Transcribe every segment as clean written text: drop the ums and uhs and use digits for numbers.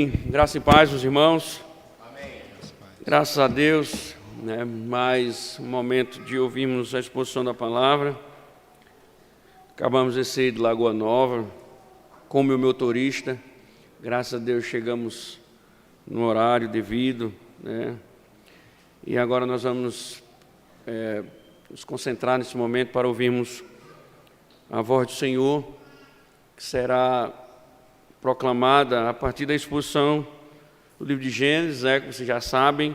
Amém. Graça e paz, meus irmãos. Amém. Graças a Deus, mais um momento de ouvirmos a exposição da palavra. Acabamos de sair de Lagoa Nova com o meu motorista. Graças a Deus chegamos no horário devido, E agora nós vamos nos concentrar nesse momento para ouvirmos a voz do Senhor, que será proclamada a partir da exposição do livro de Gênesis, como vocês já sabem.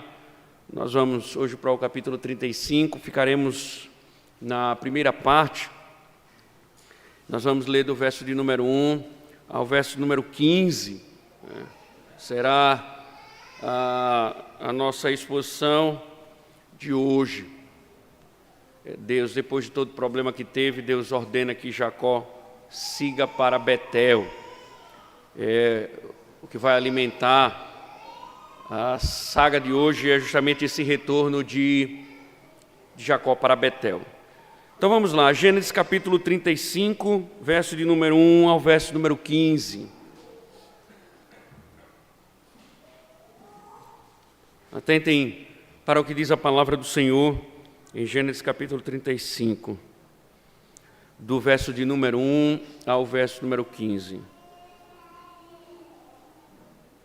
Nós vamos hoje para o capítulo 35, ficaremos na primeira parte. Nós vamos ler do verso de número 1 ao verso número 15. Será a nossa exposição de hoje. Deus, depois de todo o problema que teve, Deus ordena que Jacó siga para Betel. O que vai alimentar a saga de hoje é justamente esse retorno de Jacó para Betel. Então vamos lá, Gênesis capítulo 35, verso de número 1 ao verso número 15. Atentem para o que diz a palavra do Senhor em Gênesis capítulo 35, do verso de número 1 ao verso número 15.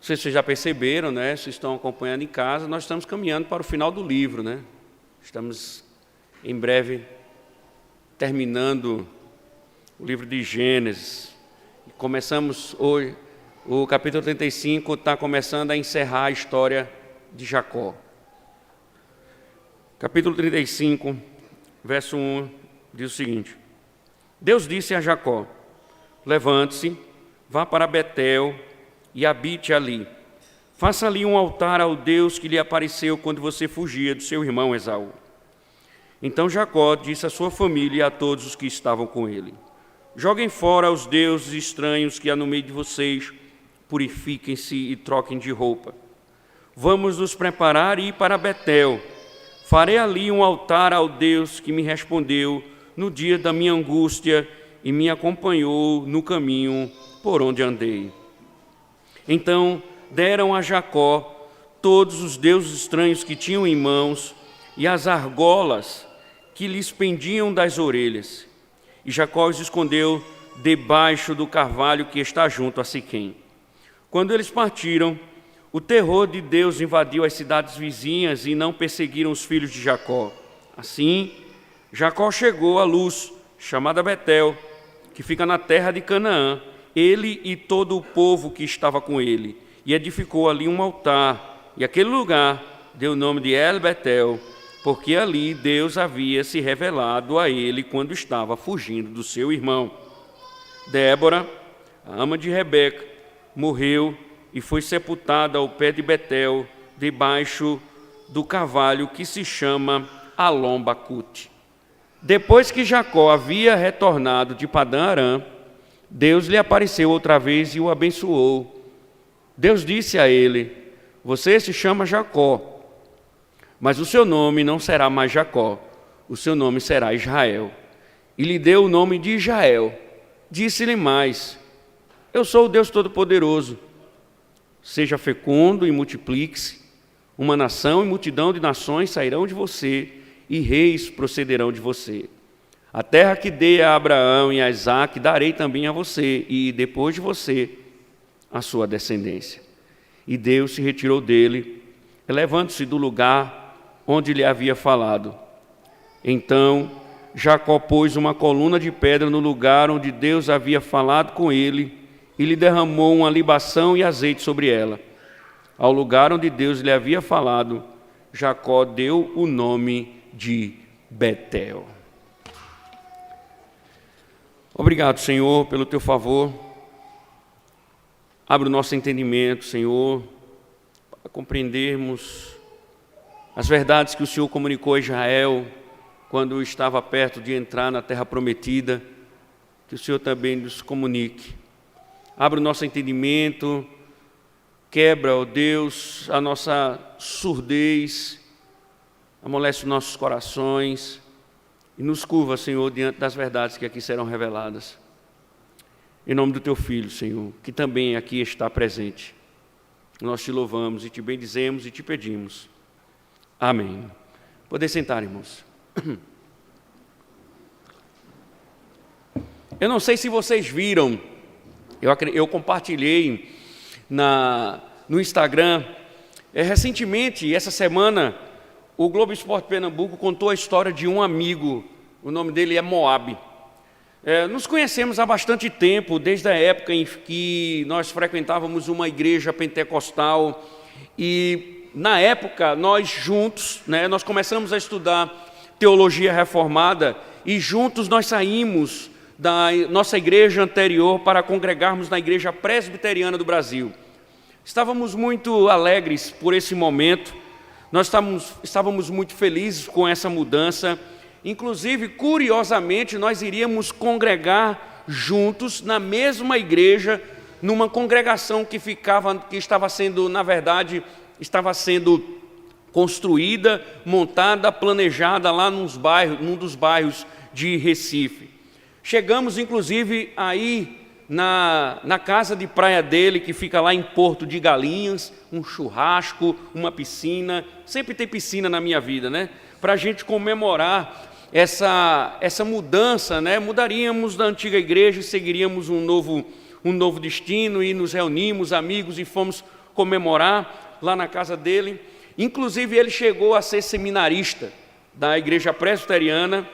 Não sei se vocês já perceberam, se estão acompanhando em casa, nós estamos caminhando para o final do livro, Estamos em breve terminando o livro de Gênesis. Começamos hoje, o capítulo 35 está começando a encerrar a história de Jacó. Capítulo 35, verso 1, diz o seguinte: Deus disse a Jacó: levante-se, vá para Betel e habite ali. Faça ali um altar ao Deus que lhe apareceu quando você fugia do seu irmão Esaú. Então Jacó disse à sua família e a todos os que estavam com ele: joguem fora os deuses estranhos que há no meio de vocês, purifiquem-se e troquem de roupa. Vamos nos preparar e ir para Betel. Farei ali um altar ao Deus que me respondeu no dia da minha angústia e me acompanhou no caminho por onde andei. Então deram a Jacó todos os deuses estranhos que tinham em mãos e as argolas que lhes pendiam das orelhas. E Jacó os escondeu debaixo do carvalho que está junto a Siquém. Quando eles partiram, o terror de Deus invadiu as cidades vizinhas e não perseguiram os filhos de Jacó. Assim, Jacó chegou a Luz, chamada Betel, que fica na terra de Canaã, ele e todo o povo que estava com ele, e edificou ali um altar, e aquele lugar deu o nome de El-Betel, porque ali Deus havia se revelado a ele quando estava fugindo do seu irmão. Débora, a ama de Rebeca, morreu e foi sepultada ao pé de Betel, debaixo do carvalho que se chama Alom-Bacute. Depois que Jacó havia retornado de Padã-Arã, Deus lhe apareceu outra vez e o abençoou. Deus disse a ele: você se chama Jacó, mas o seu nome não será mais Jacó, o seu nome será Israel. E lhe deu o nome de Israel. Disse-lhe mais: eu sou o Deus Todo-Poderoso. Seja fecundo e multiplique-se. Uma nação e multidão de nações sairão de você, e reis procederão de você. A terra que dei a Abraão e a Isaque darei também a você, e depois de você, a sua descendência. E Deus se retirou dele, elevando-se do lugar onde lhe havia falado. Então Jacó pôs uma coluna de pedra no lugar onde Deus havia falado com ele, e lhe derramou uma libação e azeite sobre ela. Ao lugar onde Deus lhe havia falado, Jacó deu o nome de Betel. Obrigado, Senhor, pelo teu favor. Abre o nosso entendimento, Senhor, para compreendermos as verdades que o Senhor comunicou a Israel quando estava perto de entrar na terra prometida, que o Senhor também nos comunique. Abre o nosso entendimento, quebra, ó Deus, a nossa surdez, amolece os nossos corações e nos curva, Senhor, diante das verdades que aqui serão reveladas. Em nome do Teu Filho, Senhor, que também aqui está presente. nós te louvamos e te bendizemos e te pedimos. Amém. Poder sentar, irmãos. Eu não sei se vocês viram, eu compartilhei no Instagram, recentemente, essa semana, o Globo Esporte Pernambuco contou a história de um amigo, o nome dele é Moab. Nos conhecemos há bastante tempo, desde a época em que nós frequentávamos uma igreja pentecostal e, na época, nós juntos, nós começamos a estudar teologia reformada e juntos nós saímos da nossa igreja anterior para congregarmos na Igreja Presbiteriana do Brasil. Estávamos muito alegres por esse momento, nós estávamos muito felizes com essa mudança. Inclusive, curiosamente, nós iríamos congregar juntos na mesma igreja, numa congregação que estava sendo, na verdade, estava sendo construída, montada, planejada lá num dos bairros de Recife. Chegamos, inclusive, aí na casa de praia dele, que fica lá em Porto de Galinhas, um churrasco, uma piscina. Sempre tem piscina na minha vida, né? Para a gente comemorar essa mudança, mudaríamos da antiga igreja e seguiríamos um novo destino, e nos reunimos, amigos, e fomos comemorar lá na casa dele. Inclusive, ele chegou a ser seminarista da Igreja Presbiteriana,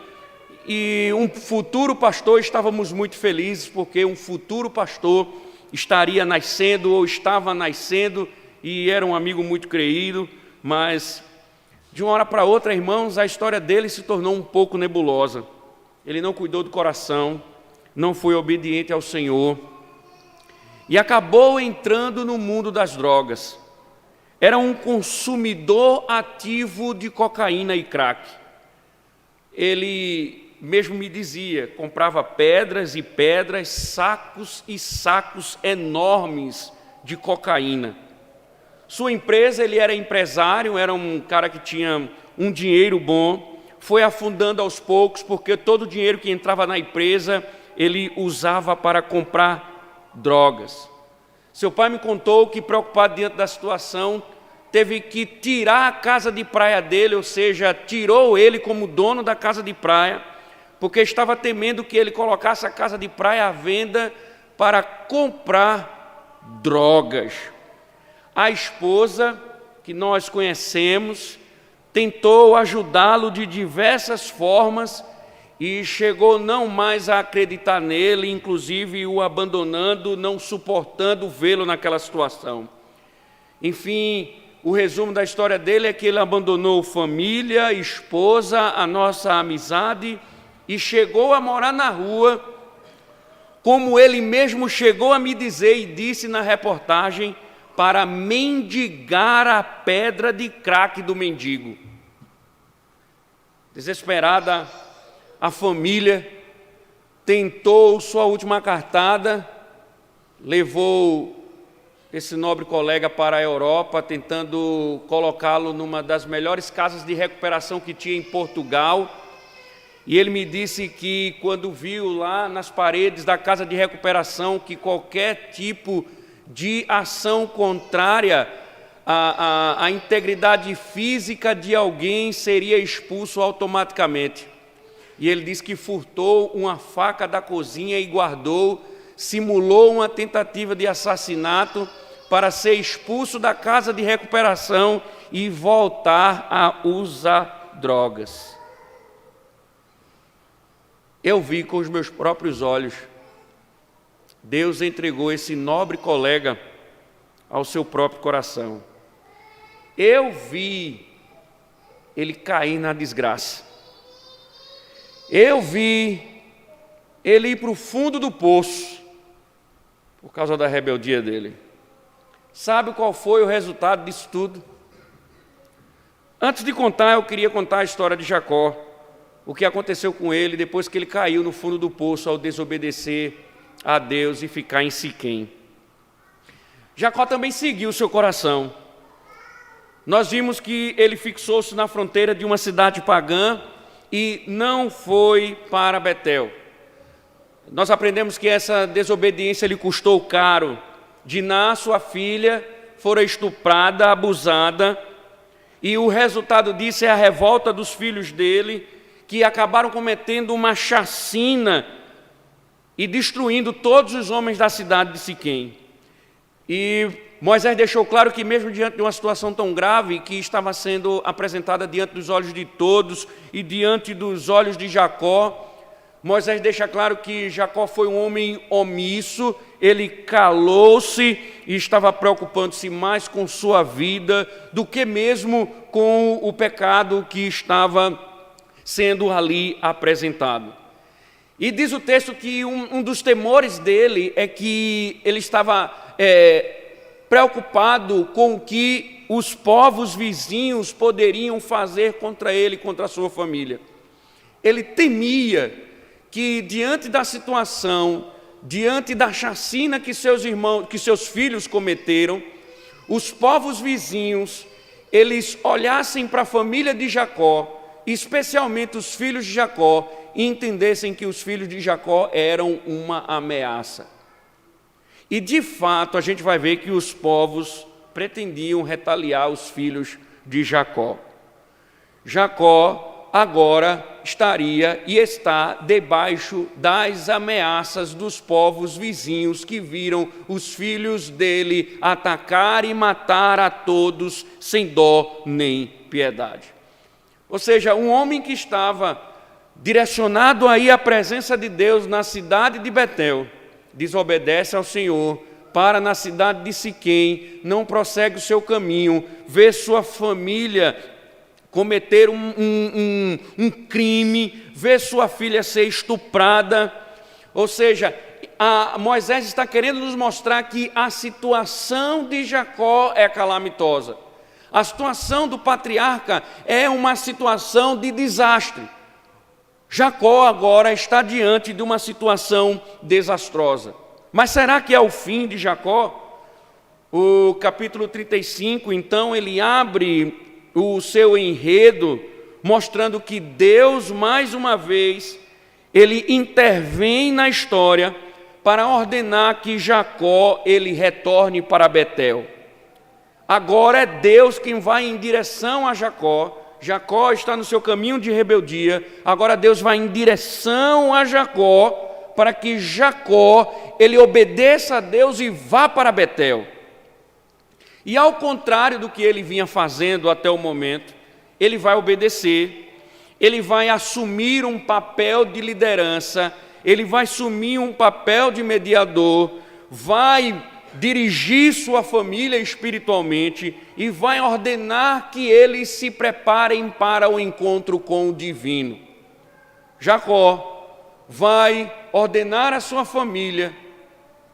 e um futuro pastor, estávamos muito felizes, porque um futuro pastor estaria nascendo, ou estava nascendo, e era um amigo muito querido, mas de uma hora para outra, irmãos, a história dele se tornou um pouco nebulosa. Ele não cuidou do coração, não foi obediente ao Senhor, e acabou entrando no mundo das drogas. Era um consumidor ativo de cocaína e crack. Ele mesmo me dizia, comprava pedras e pedras, sacos e sacos enormes de cocaína. Sua empresa, ele era empresário, era um cara que tinha um dinheiro bom, foi afundando aos poucos, porque todo o dinheiro que entrava na empresa, ele usava para comprar drogas. Seu pai me contou que, preocupado diante da situação, teve que tirar a casa de praia dele, ou seja, tirou ele como dono da casa de praia, porque estava temendo que ele colocasse a casa de praia à venda para comprar drogas. A esposa, que nós conhecemos, tentou ajudá-lo de diversas formas e chegou não mais a acreditar nele, inclusive o abandonando, não suportando vê-lo naquela situação. Enfim, o resumo da história dele é que ele abandonou família, esposa, a nossa amizade e chegou a morar na rua, como ele mesmo chegou a me dizer e disse na reportagem, para mendigar a pedra de crack do mendigo. Desesperada, a família tentou sua última cartada, levou esse nobre colega para a Europa, tentando colocá-lo numa das melhores casas de recuperação que tinha em Portugal. E ele me disse que quando viu lá nas paredes da casa de recuperação que qualquer tipo de ação contrária à integridade física de alguém seria expulso automaticamente. E ele disse que furtou uma faca da cozinha e guardou, simulou uma tentativa de assassinato para ser expulso da casa de recuperação e voltar a usar drogas. Eu vi com os meus próprios olhos, Deus entregou esse nobre colega ao seu próprio coração. Eu vi ele cair na desgraça. Eu vi ele ir para o fundo do poço por causa da rebeldia dele. Sabe qual foi o resultado disso tudo? Antes de contar, eu queria contar a história de Jacó, o que aconteceu com ele depois que ele caiu no fundo do poço ao desobedecer a Deus e ficar em Siquém. Jacó também seguiu o seu coração. Nós vimos que ele fixou-se na fronteira de uma cidade pagã e não foi para Betel. Nós aprendemos que essa desobediência lhe custou caro. Diná, sua filha, fora estuprada, abusada, e o resultado disso é a revolta dos filhos dele, que acabaram cometendo uma chacina e destruindo todos os homens da cidade de Siquém. E Moisés deixou claro que mesmo diante de uma situação tão grave, que estava sendo apresentada diante dos olhos de todos e diante dos olhos de Jacó, Moisés deixa claro que Jacó foi um homem omisso, ele calou-se e estava preocupando-se mais com sua vida do que mesmo com o pecado que estava sendo ali apresentado. E diz o texto que um dos temores dele é que ele estava preocupado com o que os povos vizinhos poderiam fazer contra ele, contra a sua família. Ele temia que diante da situação, diante da chacina que seus filhos cometeram, os povos vizinhos, eles olhassem para a família de Jacó, especialmente os filhos de Jacó, e entendessem que os filhos de Jacó eram uma ameaça. E de fato a gente vai ver que os povos pretendiam retaliar os filhos de Jacó. Jacó agora estaria e está debaixo das ameaças dos povos vizinhos que viram os filhos dele atacar e matar a todos sem dó nem piedade. Ou seja, um homem que estava direcionado aí à presença de Deus na cidade de Betel, desobedece ao Senhor, para na cidade de Siquém, não prossegue o seu caminho, vê sua família cometer um crime, vê sua filha ser estuprada. Ou seja, Moisés está querendo nos mostrar que a situação de Jacó é calamitosa. A situação do patriarca é uma situação de desastre. Jacó agora está diante de uma situação desastrosa. Mas será que é o fim de Jacó? O capítulo 35, então, ele abre o seu enredo, mostrando que Deus, mais uma vez, ele intervém na história para ordenar que Jacó, ele retorne para Betel. Agora é Deus quem vai em direção a Jacó. Jacó está no seu caminho de rebeldia, agora Deus vai em direção a Jacó, para que Jacó, ele obedeça a Deus e vá para Betel. E ao contrário do que ele vinha fazendo até o momento, ele vai obedecer, ele vai assumir um papel de liderança, ele vai assumir um papel de mediador, vai dirigir sua família espiritualmente e vai ordenar que eles se preparem para o encontro com o divino. Jacó vai ordenar a sua família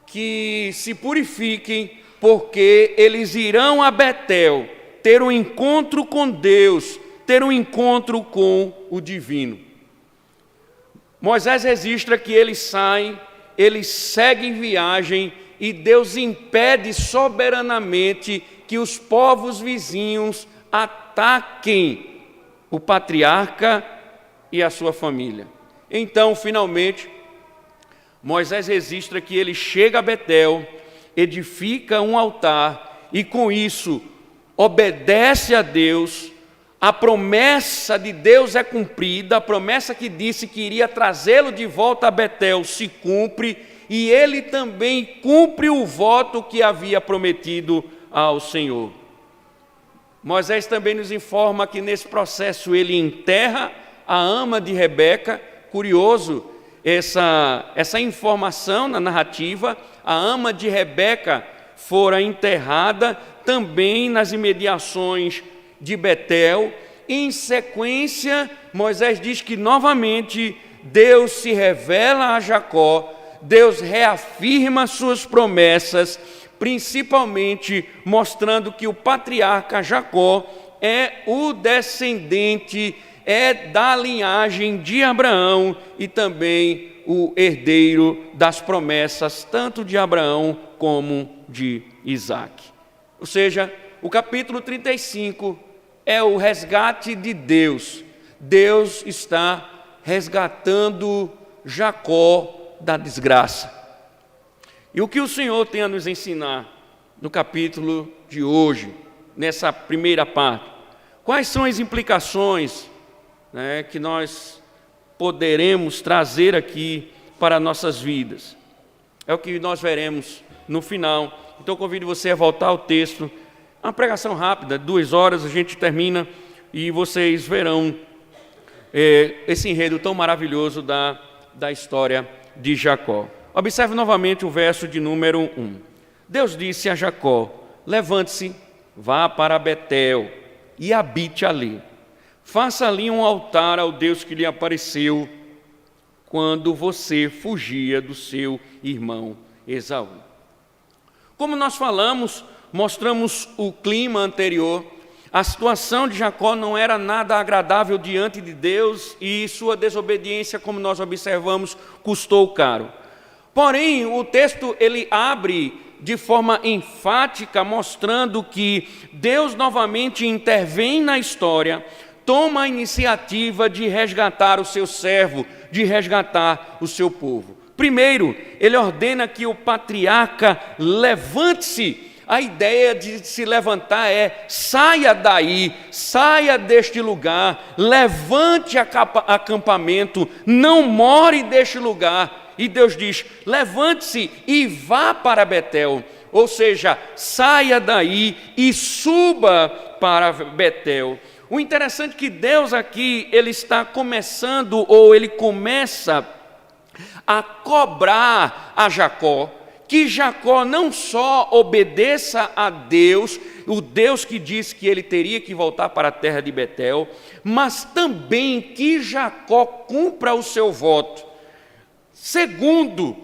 que se purifiquem, porque eles irão a Betel ter um encontro com Deus, ter um encontro com o divino. Moisés registra que eles saem, eles seguem viagem, e Deus impede soberanamente que os povos vizinhos ataquem o patriarca e a sua família. Então, finalmente, Moisés registra que ele chega a Betel, edifica um altar e com isso obedece a Deus. A promessa de Deus é cumprida, a promessa que disse que iria trazê-lo de volta a Betel se cumpre, e ele também cumpre o voto que havia prometido ao Senhor. Moisés também nos informa que nesse processo ele enterra a ama de Rebeca. Curioso essa informação na narrativa. A ama de Rebeca fora enterrada também nas imediações de Betel. Em sequência, Moisés diz que novamente Deus se revela a Jacó, Deus reafirma suas promessas, principalmente mostrando que o patriarca Jacó é o descendente, é da linhagem de Abraão e também o herdeiro das promessas, tanto de Abraão como de Isaque. Ou seja, o capítulo 35 é o resgate de Deus. Deus está resgatando Jacó da desgraça. E o que o Senhor tem a nos ensinar no capítulo de hoje, nessa primeira parte? Quais são as implicações, né, que nós poderemos trazer aqui para nossas vidas? É o que nós veremos no final. Então, eu convido você a voltar ao texto. Uma pregação rápida, 2 horas, a gente termina e vocês verão esse enredo tão maravilhoso da história de Jacó. Observe novamente o verso de número 1. Deus disse a Jacó: levante-se, vá para Betel e habite ali. Faça ali um altar ao Deus que lhe apareceu quando você fugia do seu irmão Esaú. Como nós falamos, mostramos o clima anterior. A situação de Jacó não era nada agradável diante de Deus e sua desobediência, como nós observamos, custou caro. Porém, o texto ele abre de forma enfática, mostrando que Deus novamente intervém na história, toma a iniciativa de resgatar o seu servo, de resgatar o seu povo. Primeiro, ele ordena que o patriarca levante-se. A ideia de se levantar é: saia daí, saia deste lugar, levante acampamento, não more deste lugar. E Deus diz: levante-se e vá para Betel, ou seja, saia daí e suba para Betel. O interessante é que Deus aqui, ele está começando, ou ele começa a cobrar a Jacó, que Jacó não só obedeça a Deus, o Deus que disse que ele teria que voltar para a terra de Betel, mas também que Jacó cumpra o seu voto. Segundo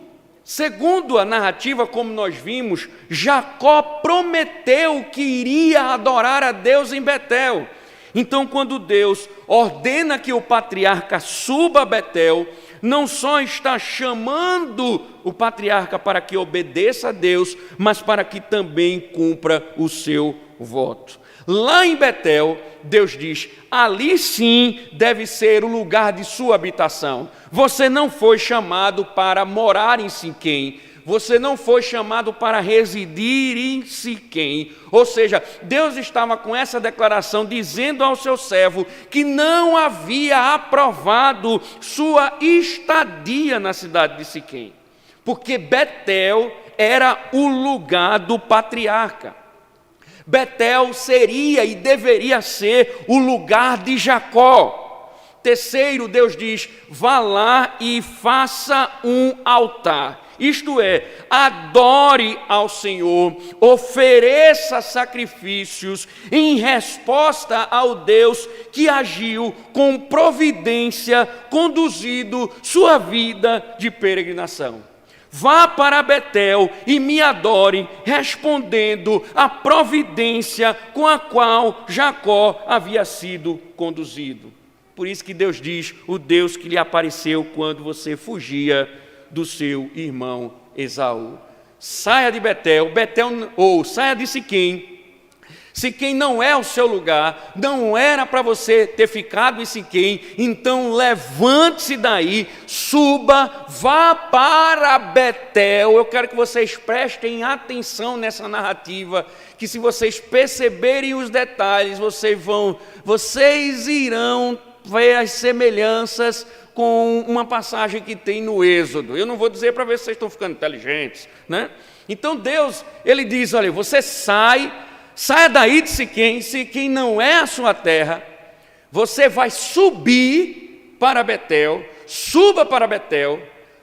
a narrativa, como nós vimos, Jacó prometeu que iria adorar a Deus em Betel. Então, quando Deus ordena que o patriarca suba a Betel, não só está chamando o patriarca para que obedeça a Deus, mas para que também cumpra o seu voto. Lá em Betel, Deus diz: ali sim deve ser o lugar de sua habitação. Você não foi chamado para morar em Siquém, você não foi chamado para residir em Siquém. Ou seja, Deus estava com essa declaração dizendo ao seu servo que não havia aprovado sua estadia na cidade de Siquém, porque Betel era o lugar do patriarca. Betel seria e deveria ser o lugar de Jacó. Terceiro, Deus diz: vá lá e faça um altar. Isto é, adore ao Senhor, ofereça sacrifícios em resposta ao Deus que agiu com providência, conduzido sua vida de peregrinação. Vá para Betel e me adore, respondendo à providência com a qual Jacó havia sido conduzido. Por isso que Deus diz: o Deus que lhe apareceu quando você fugia do seu irmão Esaú. Saia de Betel, ou saia de Siquém. Siquém não é o seu lugar, não era para você ter ficado em Siquém, então levante-se daí, suba, vá para Betel. Eu quero que vocês prestem atenção nessa narrativa, que se vocês perceberem os detalhes, vocês irão ver as semelhanças com uma passagem que tem no Êxodo. Eu não vou dizer para ver se vocês estão ficando inteligentes, né? Então Deus, ele diz: olha, você saia daí de Siquém. Siquém não é a sua terra, você vai subir para Betel, suba para Betel.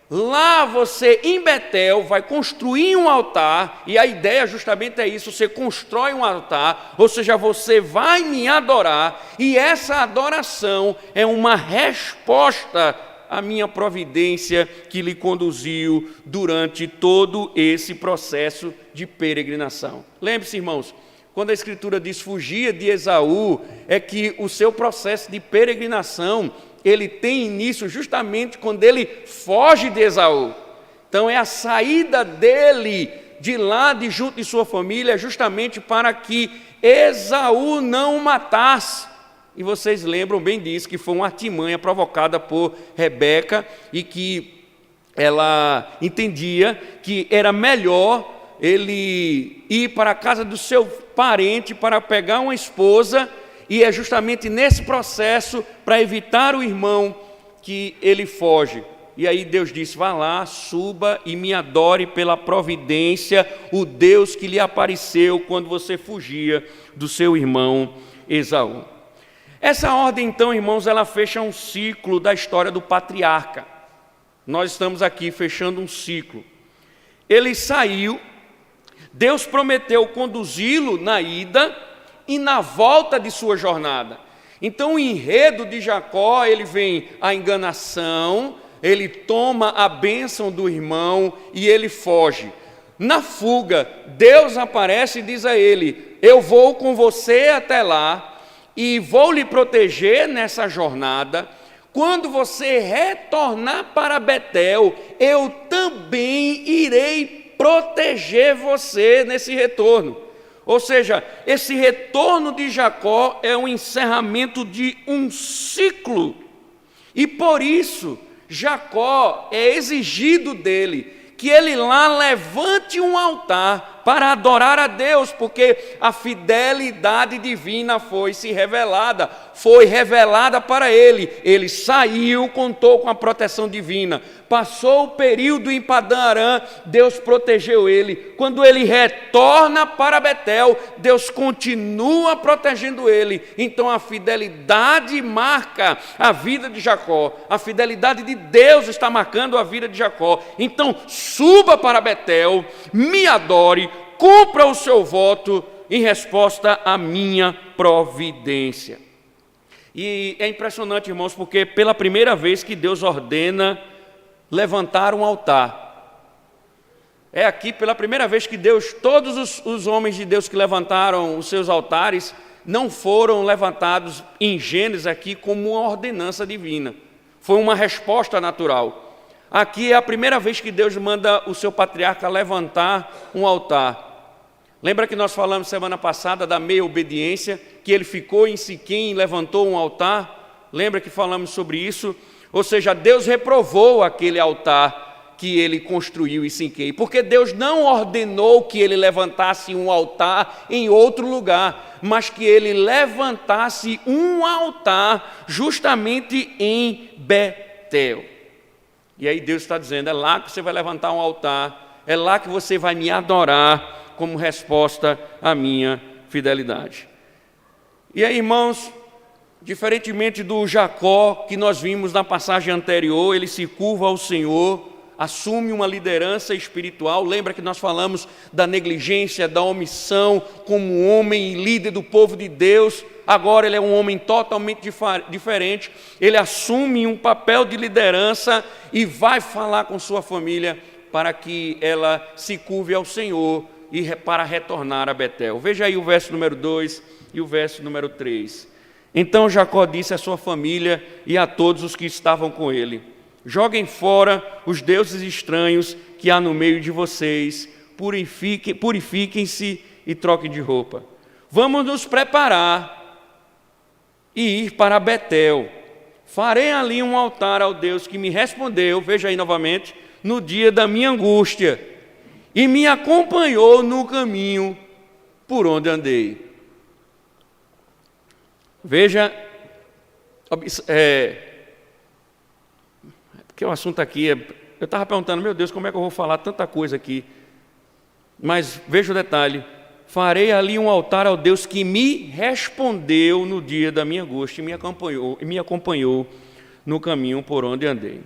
Lá você, em Betel, vai construir um altar, e a ideia justamente é isso: você constrói um altar, ou seja, você vai me adorar, e essa adoração é uma resposta à minha providência que lhe conduziu durante todo esse processo de peregrinação. Lembre-se, irmãos, quando a Escritura diz fugia de Esaú, é que o seu processo de peregrinação ele tem início justamente quando ele foge de Esaú. Então é a saída dele de lá, de junto de sua família, justamente para que Esaú não o matasse. E vocês lembram bem disso, que foi uma artimanha provocada por Rebeca, e que ela entendia que era melhor ele ir para a casa do seu parente para pegar uma esposa, e é justamente nesse processo, para evitar o irmão, que ele foge. E aí Deus disse: vá lá, suba e me adore pela providência, o Deus que lhe apareceu quando você fugia do seu irmão Esaú. Essa ordem, então, irmãos, ela fecha um ciclo da história do patriarca. Nós estamos aqui fechando um ciclo. Ele saiu, Deus prometeu conduzi-lo na ida e na volta de sua jornada. Então o enredo de Jacó, ele vem a enganação, ele toma a bênção do irmão e ele foge. Na fuga, Deus aparece e diz a ele: eu vou com você até lá e vou lhe proteger nessa jornada. Quando você retornar para Betel, eu também irei proteger você nesse retorno. Ou seja, esse retorno de Jacó é um encerramento de um ciclo. E por isso, Jacó é exigido dele que ele lá levante um altar para adorar a Deus, porque a fidelidade divina foi revelada para ele. Ele saiu, contou com a proteção divina, passou o período em Padã Arã, Deus protegeu ele. Quando ele retorna para Betel, Deus continua protegendo ele. Então a fidelidade marca a vida de Jacó, a fidelidade de Deus está marcando a vida de Jacó. Então suba para Betel, me adore, cumpra o seu voto em resposta à minha providência. E é impressionante, irmãos, porque pela primeira vez que Deus ordena levantar um altar. É aqui pela primeira vez que Deus, todos os homens de Deus que levantaram os seus altares, não foram levantados em Gênesis aqui como uma ordenança divina. Foi uma resposta natural. Aqui é a primeira vez que Deus manda o seu patriarca levantar um altar. Lembra que nós falamos semana passada da meia obediência, que ele ficou em Siquém e levantou um altar? Lembra que falamos sobre isso? Ou seja, Deus reprovou aquele altar que ele construiu em Siquém, porque Deus não ordenou que ele levantasse um altar em outro lugar, mas que ele levantasse um altar justamente em Betel. E aí Deus está dizendo: é lá que você vai levantar um altar, é lá que você vai me adorar como resposta à minha fidelidade. E aí, irmãos, diferentemente do Jacó que nós vimos na passagem anterior, ele se curva ao Senhor, assume uma liderança espiritual. Lembra que nós falamos da negligência, da omissão como homem e líder do povo de Deus? Agora ele é um homem totalmente diferente, ele assume um papel de liderança e vai falar com sua família para que ela se curve ao Senhor e para retornar a Betel. Veja aí o verso número 2 e o verso número 3. Então Jacó disse à sua família e a todos os que estavam com ele: joguem fora os deuses estranhos que há no meio de vocês, purifiquem-se e troquem de roupa. Vamos nos preparar e ir para Betel. Farei ali um altar ao Deus que me respondeu, veja aí novamente, no dia da minha angústia, e me acompanhou no caminho por onde andei. Veja, porque o assunto aqui eu estava perguntando: meu Deus, como é que eu vou falar tanta coisa aqui? Mas veja o detalhe: farei ali um altar ao Deus que me respondeu no dia da minha angústia e me acompanhou no caminho por onde andei.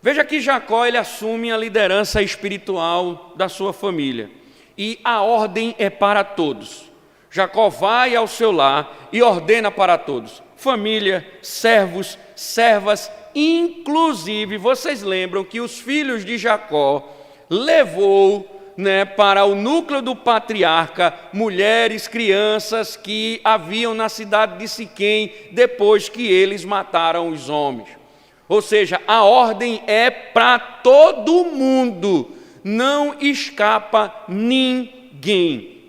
Veja que Jacó, ele assume a liderança espiritual da sua família, e a ordem é para todos. Jacó vai ao seu lar e ordena para todos, família, servos, servas, inclusive, vocês lembram que os filhos de Jacó levou para o núcleo do patriarca mulheres, crianças que haviam na cidade de Siquém depois que eles mataram os homens. Ou seja, a ordem é para todo mundo, não escapa ninguém.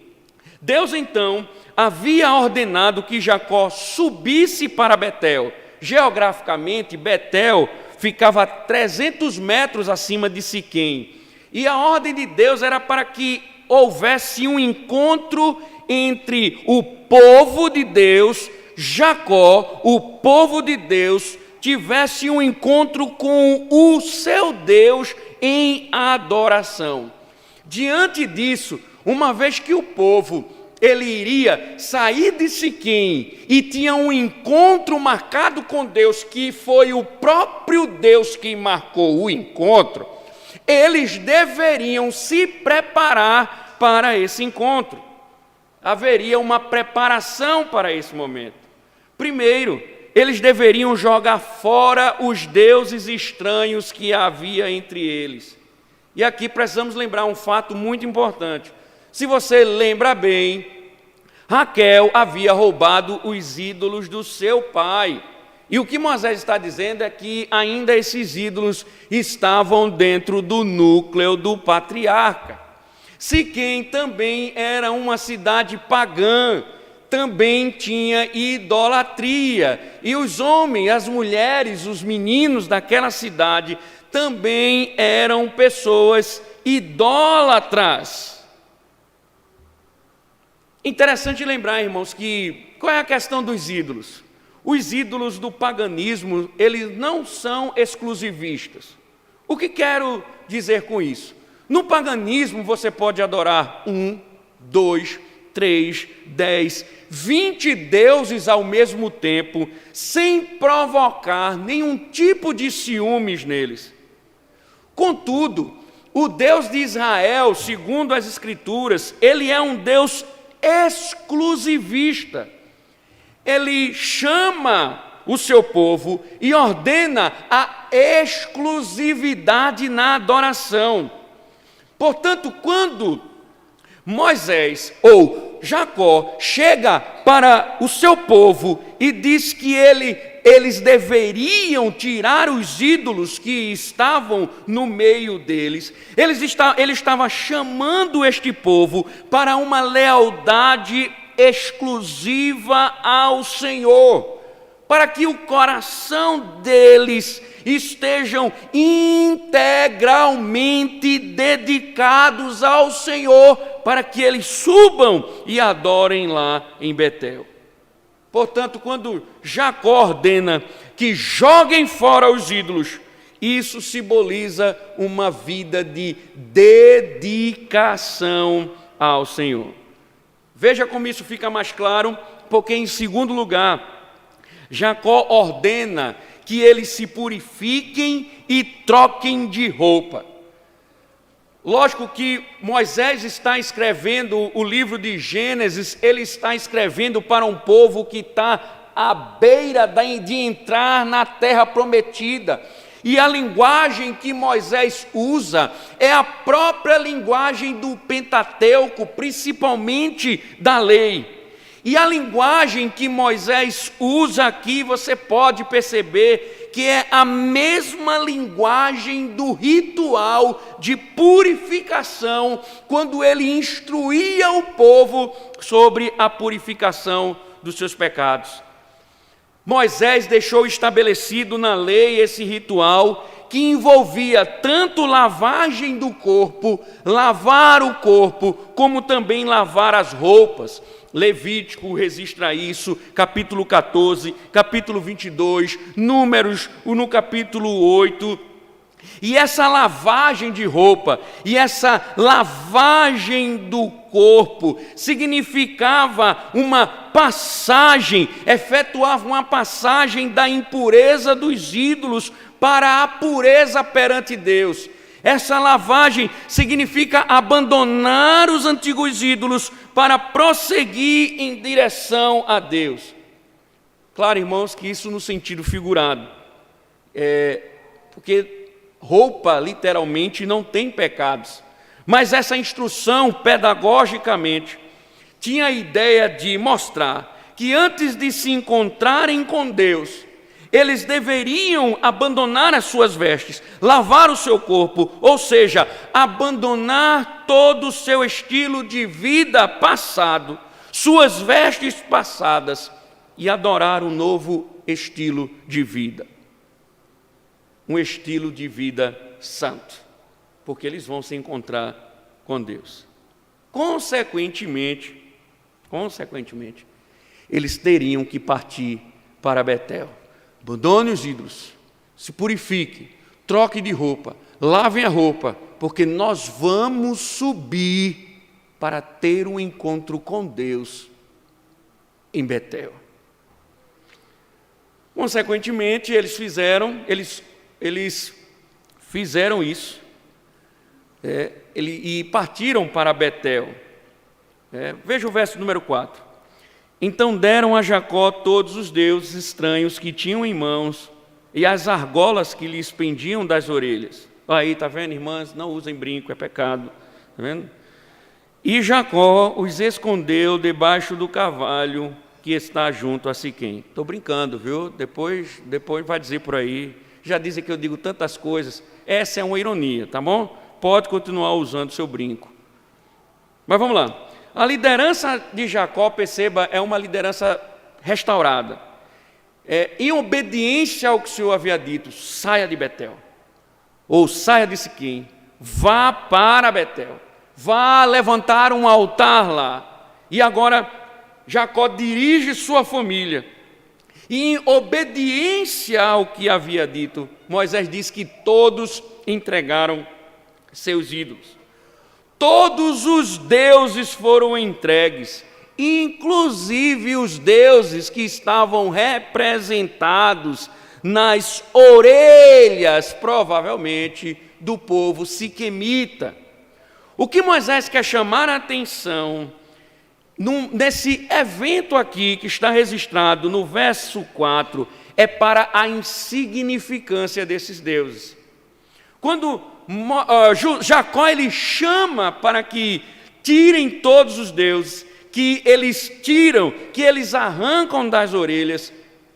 Deus então havia ordenado que Jacó subisse para Betel. Geograficamente, Betel ficava a 300 metros acima de Siquém. E a ordem de Deus era para que houvesse um encontro entre o povo de Deus, Jacó, o povo de Deus, tivesse um encontro com o seu Deus em adoração. Diante disso, uma vez que o povo ele iria sair de Siquém e tinha um encontro marcado com Deus, que foi o próprio Deus que marcou o encontro, eles deveriam se preparar para esse encontro. Haveria uma preparação para esse momento. Primeiro, eles deveriam jogar fora os deuses estranhos que havia entre eles. E aqui precisamos lembrar um fato muito importante. Se você lembra bem, Raquel havia roubado os ídolos do seu pai. E o que Moisés está dizendo é que ainda esses ídolos estavam dentro do núcleo do patriarca. Siquém também era uma cidade pagã, também tinha idolatria. E os homens, as mulheres, os meninos daquela cidade também eram pessoas idólatras. Interessante lembrar, irmãos, que qual é a questão dos ídolos? Os ídolos do paganismo, eles não são exclusivistas. O que quero dizer com isso? No paganismo você pode adorar 1, 2, 3, 10, 20 deuses ao mesmo tempo, sem provocar nenhum tipo de ciúmes neles. Contudo, o Deus de Israel, segundo as Escrituras, ele é um Deus exclusivista. Ele chama o seu povo e ordena a exclusividade na adoração. Portanto, quando Moisés ou Jacó chega para o seu povo e diz que eles deveriam tirar os ídolos que estavam no meio deles, ele estava chamando este povo para uma lealdade exclusiva ao Senhor, para que o coração deles estejam integralmente dedicados ao Senhor, para que eles subam e adorem lá em Betel. Portanto, quando Jacó ordena que joguem fora os ídolos, isso simboliza uma vida de dedicação ao Senhor. Veja como isso fica mais claro, porque em segundo lugar, Jacó ordena que eles se purifiquem e troquem de roupa. Lógico que Moisés está escrevendo o livro de Gênesis, ele está escrevendo para um povo que está à beira de entrar na terra prometida. E a linguagem que Moisés usa é a própria linguagem do Pentateuco, principalmente da lei. E a linguagem que Moisés usa aqui, você pode perceber que é a mesma linguagem do ritual de purificação, quando ele instruía o povo sobre a purificação dos seus pecados. Moisés deixou estabelecido na lei esse ritual que envolvia tanto lavagem do corpo, lavar o corpo, como também lavar as roupas. Levítico registra isso, capítulo 14, capítulo 22, Números, no capítulo 8. E essa lavagem de roupa e essa lavagem do corpo significava uma passagem, efetuava uma passagem da impureza dos ídolos para a pureza perante Deus. Essa lavagem significa abandonar os antigos ídolos para prosseguir em direção a Deus. Claro, irmãos, que isso no sentido figurado, porque roupa literalmente não tem pecados, mas essa instrução pedagogicamente tinha a ideia de mostrar que antes de se encontrarem com Deus, eles deveriam abandonar as suas vestes, lavar o seu corpo, ou seja, abandonar todo o seu estilo de vida passado, suas vestes passadas, e adorar um novo estilo de vida. Um estilo de vida santo, porque eles vão se encontrar com Deus. Consequentemente, eles teriam que partir para Betel. Abandone os ídolos, se purifique, troque de roupa, lavem a roupa, porque nós vamos subir para ter um encontro com Deus em Betel. Consequentemente, eles fizeram isso e partiram para Betel. Veja o verso número 4. Então deram a Jacó todos os deuses estranhos que tinham em mãos e as argolas que lhes pendiam das orelhas. Aí, está vendo, irmãs? Não usem brinco, é pecado. Está vendo? E Jacó os escondeu debaixo do carvalho que está junto a Siquém. Estou brincando, viu? Depois vai dizer por aí. Já dizem que eu digo tantas coisas. Essa é uma ironia, tá bom? Pode continuar usando seu brinco. Mas vamos lá. A liderança de Jacó, perceba, é uma liderança restaurada. Em obediência ao que o Senhor havia dito, saia de Betel, ou saia de Siquém, vá para Betel, vá levantar um altar lá. E agora Jacó dirige sua família. E em obediência ao que havia dito, Moisés diz que todos entregaram seus ídolos. Todos os deuses foram entregues, inclusive os deuses que estavam representados nas orelhas, provavelmente, do povo siquemita. O que Moisés quer chamar a atenção nesse evento aqui, que está registrado no verso 4, é para a insignificância desses deuses. Quando Jacó ele chama para que tirem todos os deuses, que eles tiram, que eles arrancam das orelhas,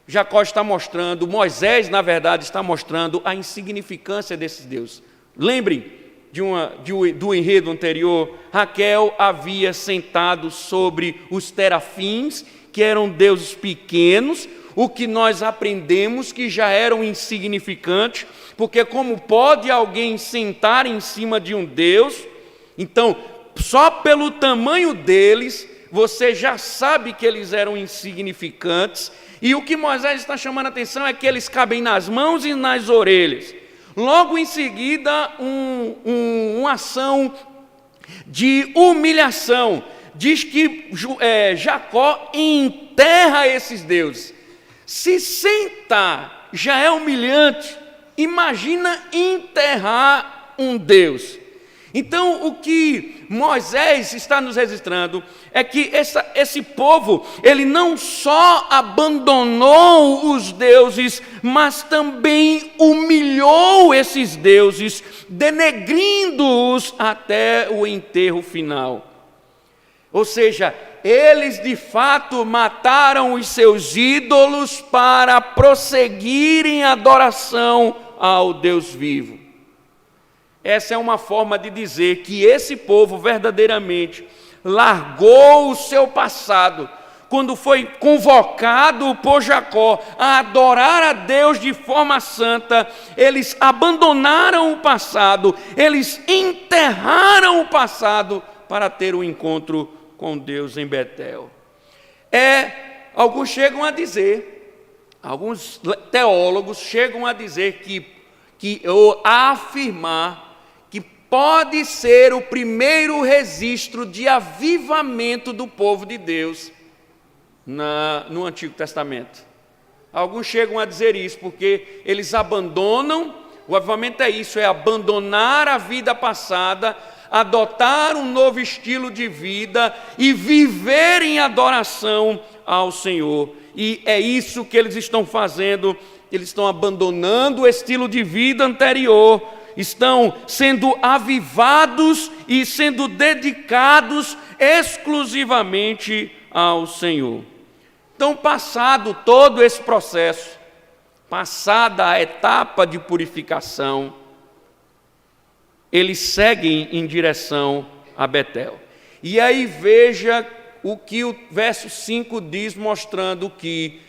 Jacó está mostrando, Moisés, na verdade, está mostrando a insignificância desses deuses. Lembrem do enredo anterior, Raquel havia sentado sobre os terafins, que eram deuses pequenos, o que nós aprendemos que já eram insignificantes, porque como pode alguém sentar em cima de um Deus? Então, só pelo tamanho deles, você já sabe que eles eram insignificantes, e o que Moisés está chamando a atenção é que eles cabem nas mãos e nas orelhas. Logo em seguida, uma ação de humilhação. Diz que Jacó enterra esses deuses. Se sentar já é humilhante, imagina enterrar um Deus. Então, o que Moisés está nos registrando é que esse povo, ele não só abandonou os deuses, mas também humilhou esses deuses, denegrindo-os até o enterro final. Ou seja, eles de fato mataram os seus ídolos para prosseguirem a adoração ao Deus vivo. Essa é uma forma de dizer que esse povo verdadeiramente largou o seu passado. Quando foi convocado por Jacó a adorar a Deus de forma santa, eles abandonaram o passado, eles enterraram o passado para ter um encontro com Deus em Betel. Alguns chegam a dizer, alguns teólogos chegam a dizer ou a afirmar que pode ser o primeiro registro de avivamento do povo de Deus no Antigo Testamento. Alguns chegam a dizer isso porque eles abandonam, o avivamento é isso, é abandonar a vida passada, adotar um novo estilo de vida e viver em adoração ao Senhor. E é isso que eles estão fazendo, eles estão abandonando o estilo de vida anterior, estão sendo avivados e sendo dedicados exclusivamente ao Senhor. Então, passado todo esse processo, passada a etapa de purificação, eles seguem em direção a Betel. E aí veja o que o verso 5 diz, mostrando que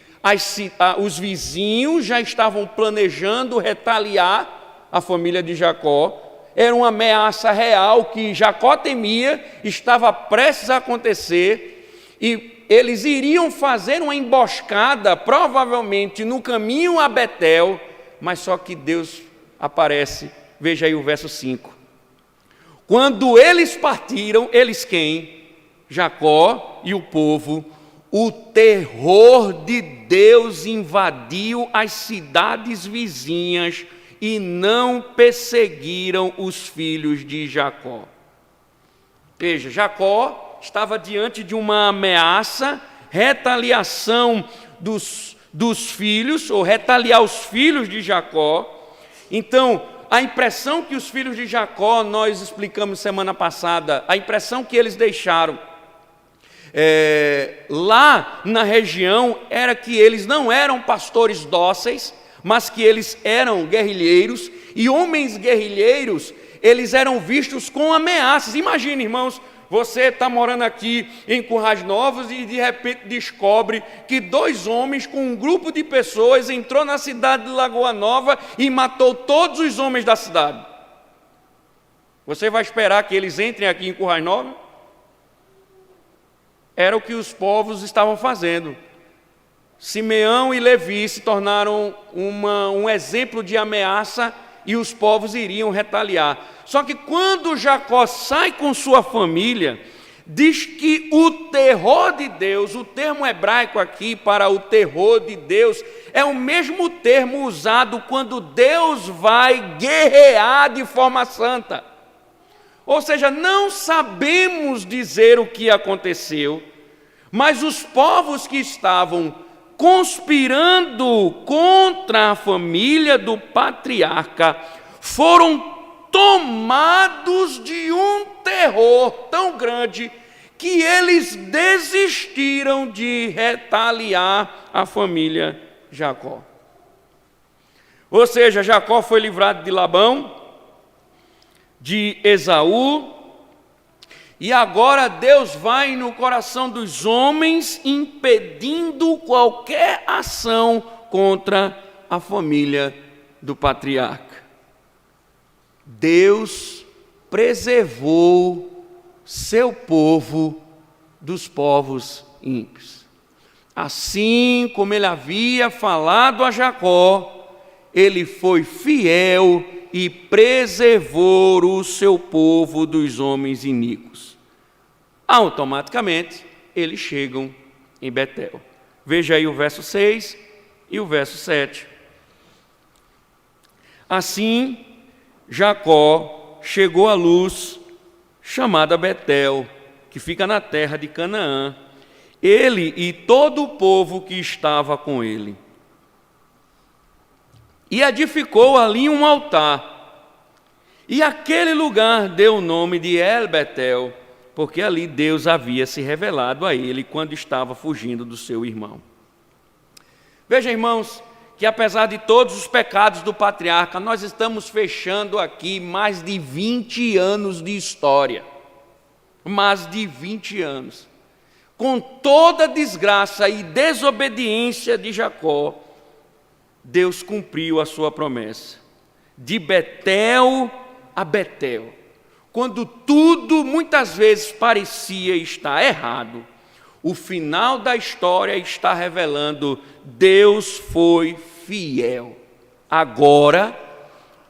os vizinhos já estavam planejando retaliar a família de Jacó. era uma ameaça real que Jacó temia, estava prestes a acontecer, e eles iriam fazer uma emboscada, provavelmente no caminho a Betel, mas só que Deus aparece. Veja aí o verso 5. Quando eles partiram, eles quem? Jacó e o povo, o terror de Deus invadiu as cidades vizinhas e não perseguiram os filhos de Jacó. Veja, Jacó estava diante de uma ameaça, retaliação dos filhos, ou retaliar os filhos de Jacó. Então, a impressão que os filhos de Jacó, nós explicamos semana passada, a impressão que eles deixaram lá na região era que eles não eram pastores dóceis, mas que eles eram guerrilheiros, e homens guerrilheiros, eles eram vistos com ameaças. Imagine, irmãos, você está morando aqui em Currais Novos e de repente descobre que 2 homens com um grupo de pessoas entrou na cidade de Lagoa Nova e matou todos os homens da cidade. Você vai esperar que eles entrem aqui em Currais Novos? Era o que os povos estavam fazendo. Simeão e Levi se tornaram um exemplo de ameaça e os povos iriam retaliar. Só que quando Jacó sai com sua família, diz que o terror de Deus, o termo hebraico aqui para o terror de Deus, é o mesmo termo usado quando Deus vai guerrear de forma santa. Ou seja, não sabemos dizer o que aconteceu, mas os povos que estavam conspirando contra a família do patriarca foram tomados de um terror tão grande que eles desistiram de retaliar a família Jacó. Ou seja, Jacó foi livrado de Labão, de Esaú, e agora Deus vai no coração dos homens impedindo qualquer ação contra a família do patriarca. Deus preservou seu povo dos povos ímpios. Assim como ele havia falado a Jacó, ele foi fiel e preservou o seu povo dos homens iníquos. Automaticamente, eles chegam em Betel. Veja aí o verso 6 e o verso 7. Assim, Jacó chegou à luz, chamada Betel, que fica na terra de Canaã, ele e todo o povo que estava com ele. E edificou ali um altar, e aquele lugar deu o nome de El Betel, porque ali Deus havia se revelado a ele quando estava fugindo do seu irmão. Veja, irmãos, que apesar de todos os pecados do patriarca, nós estamos fechando aqui mais de 20 anos de história. Mais de 20 anos. Com toda a desgraça e desobediência de Jacó, Deus cumpriu a sua promessa. De Betel a Betel. Quando tudo muitas vezes parecia estar errado, o final da história está revelando: Deus foi fiel. Agora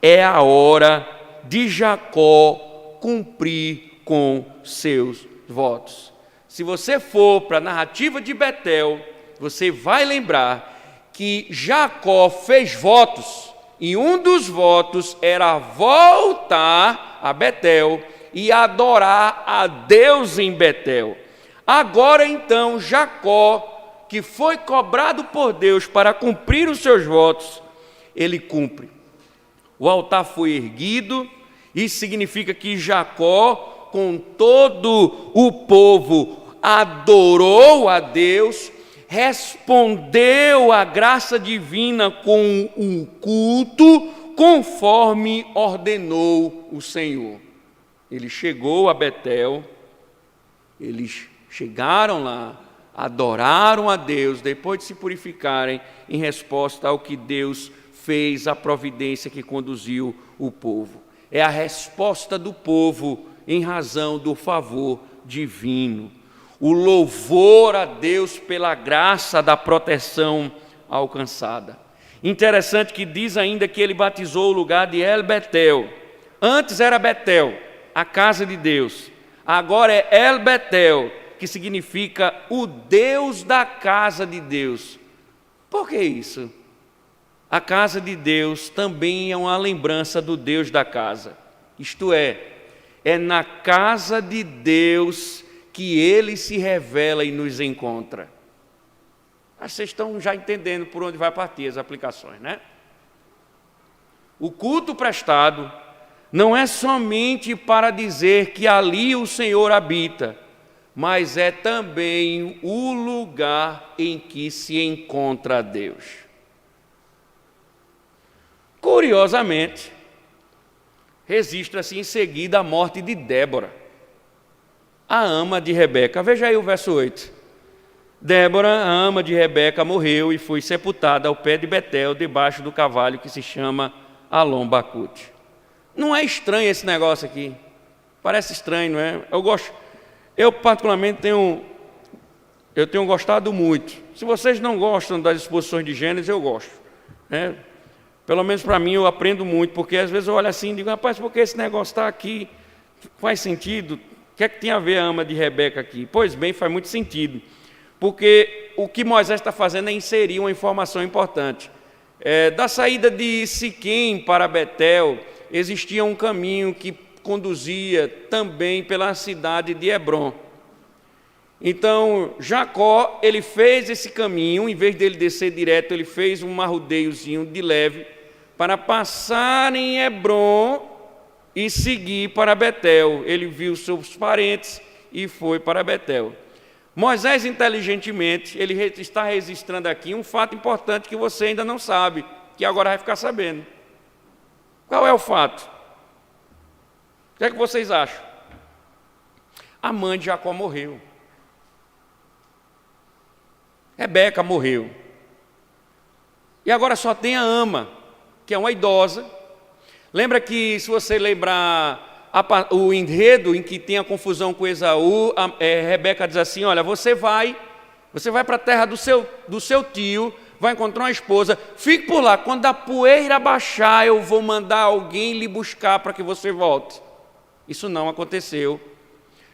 é a hora de Jacó cumprir com seus votos. Se você for para a narrativa de Betel, você vai lembrar que Jacó fez votos, e um dos votos era voltar a Betel e adorar a Deus em Betel. Agora então, Jacó, que foi cobrado por Deus para cumprir os seus votos, ele cumpre. O altar foi erguido, isso significa que Jacó, com todo o povo, adorou a Deus, respondeu à graça divina com um culto, conforme ordenou o Senhor. Ele chegou a Betel, eles chegaram lá, adoraram a Deus, depois de se purificarem, em resposta ao que Deus fez, a providência que conduziu o povo. É a resposta do povo em razão do favor divino. O louvor a Deus pela graça da proteção alcançada. Interessante que diz ainda que ele batizou o lugar de El Betel. Antes era Betel, a casa de Deus. Agora é El Betel, que significa o Deus da casa de Deus. Por que isso? A casa de Deus também é uma lembrança do Deus da casa. Isto é na casa de Deus que Ele se revela e nos encontra. Vocês estão já entendendo por onde vai partir as aplicações, né? O culto prestado não é somente para dizer que ali o Senhor habita, mas é também o lugar em que se encontra Deus. Curiosamente, registra-se em seguida a morte de Débora, a ama de Rebeca. Veja aí o verso 8. Débora, a ama de Rebeca, morreu e foi sepultada ao pé de Betel, debaixo do carvalho que se chama Alom-Bacute. Não é estranho esse negócio aqui? Parece estranho, não é? Eu particularmente tenho gostado muito. Se vocês não gostam das exposições de Gênesis, eu gosto, né? Pelo menos para mim eu aprendo muito, porque às vezes eu olho assim e digo, rapaz, por que esse negócio está aqui? Faz sentido? O que é que tem a ver a ama de Rebeca aqui? Pois bem, faz muito sentido. Porque o que Moisés está fazendo é inserir uma informação importante. Da saída de Siquém para Betel, existia um caminho que conduzia também pela cidade de Hebrom. Então, Jacó, ele fez esse caminho, em vez dele descer direto, ele fez um arrodeiozinho de leve, para passar em Hebrom e seguir para Betel. Ele viu seus parentes e foi para Betel. Moisés, inteligentemente, ele está registrando aqui um fato importante que você ainda não sabe, que agora vai ficar sabendo. Qual é o fato? O que é que vocês acham? A mãe de Jacó morreu. Rebeca morreu. E agora só tem a ama, que é uma idosa. Lembra que, se você lembrar o enredo em que tem a confusão com Esaú, Rebeca diz assim, olha, você vai para a terra do seu tio, vai encontrar uma esposa, fique por lá, quando a poeira baixar, eu vou mandar alguém lhe buscar para que você volte. Isso não aconteceu.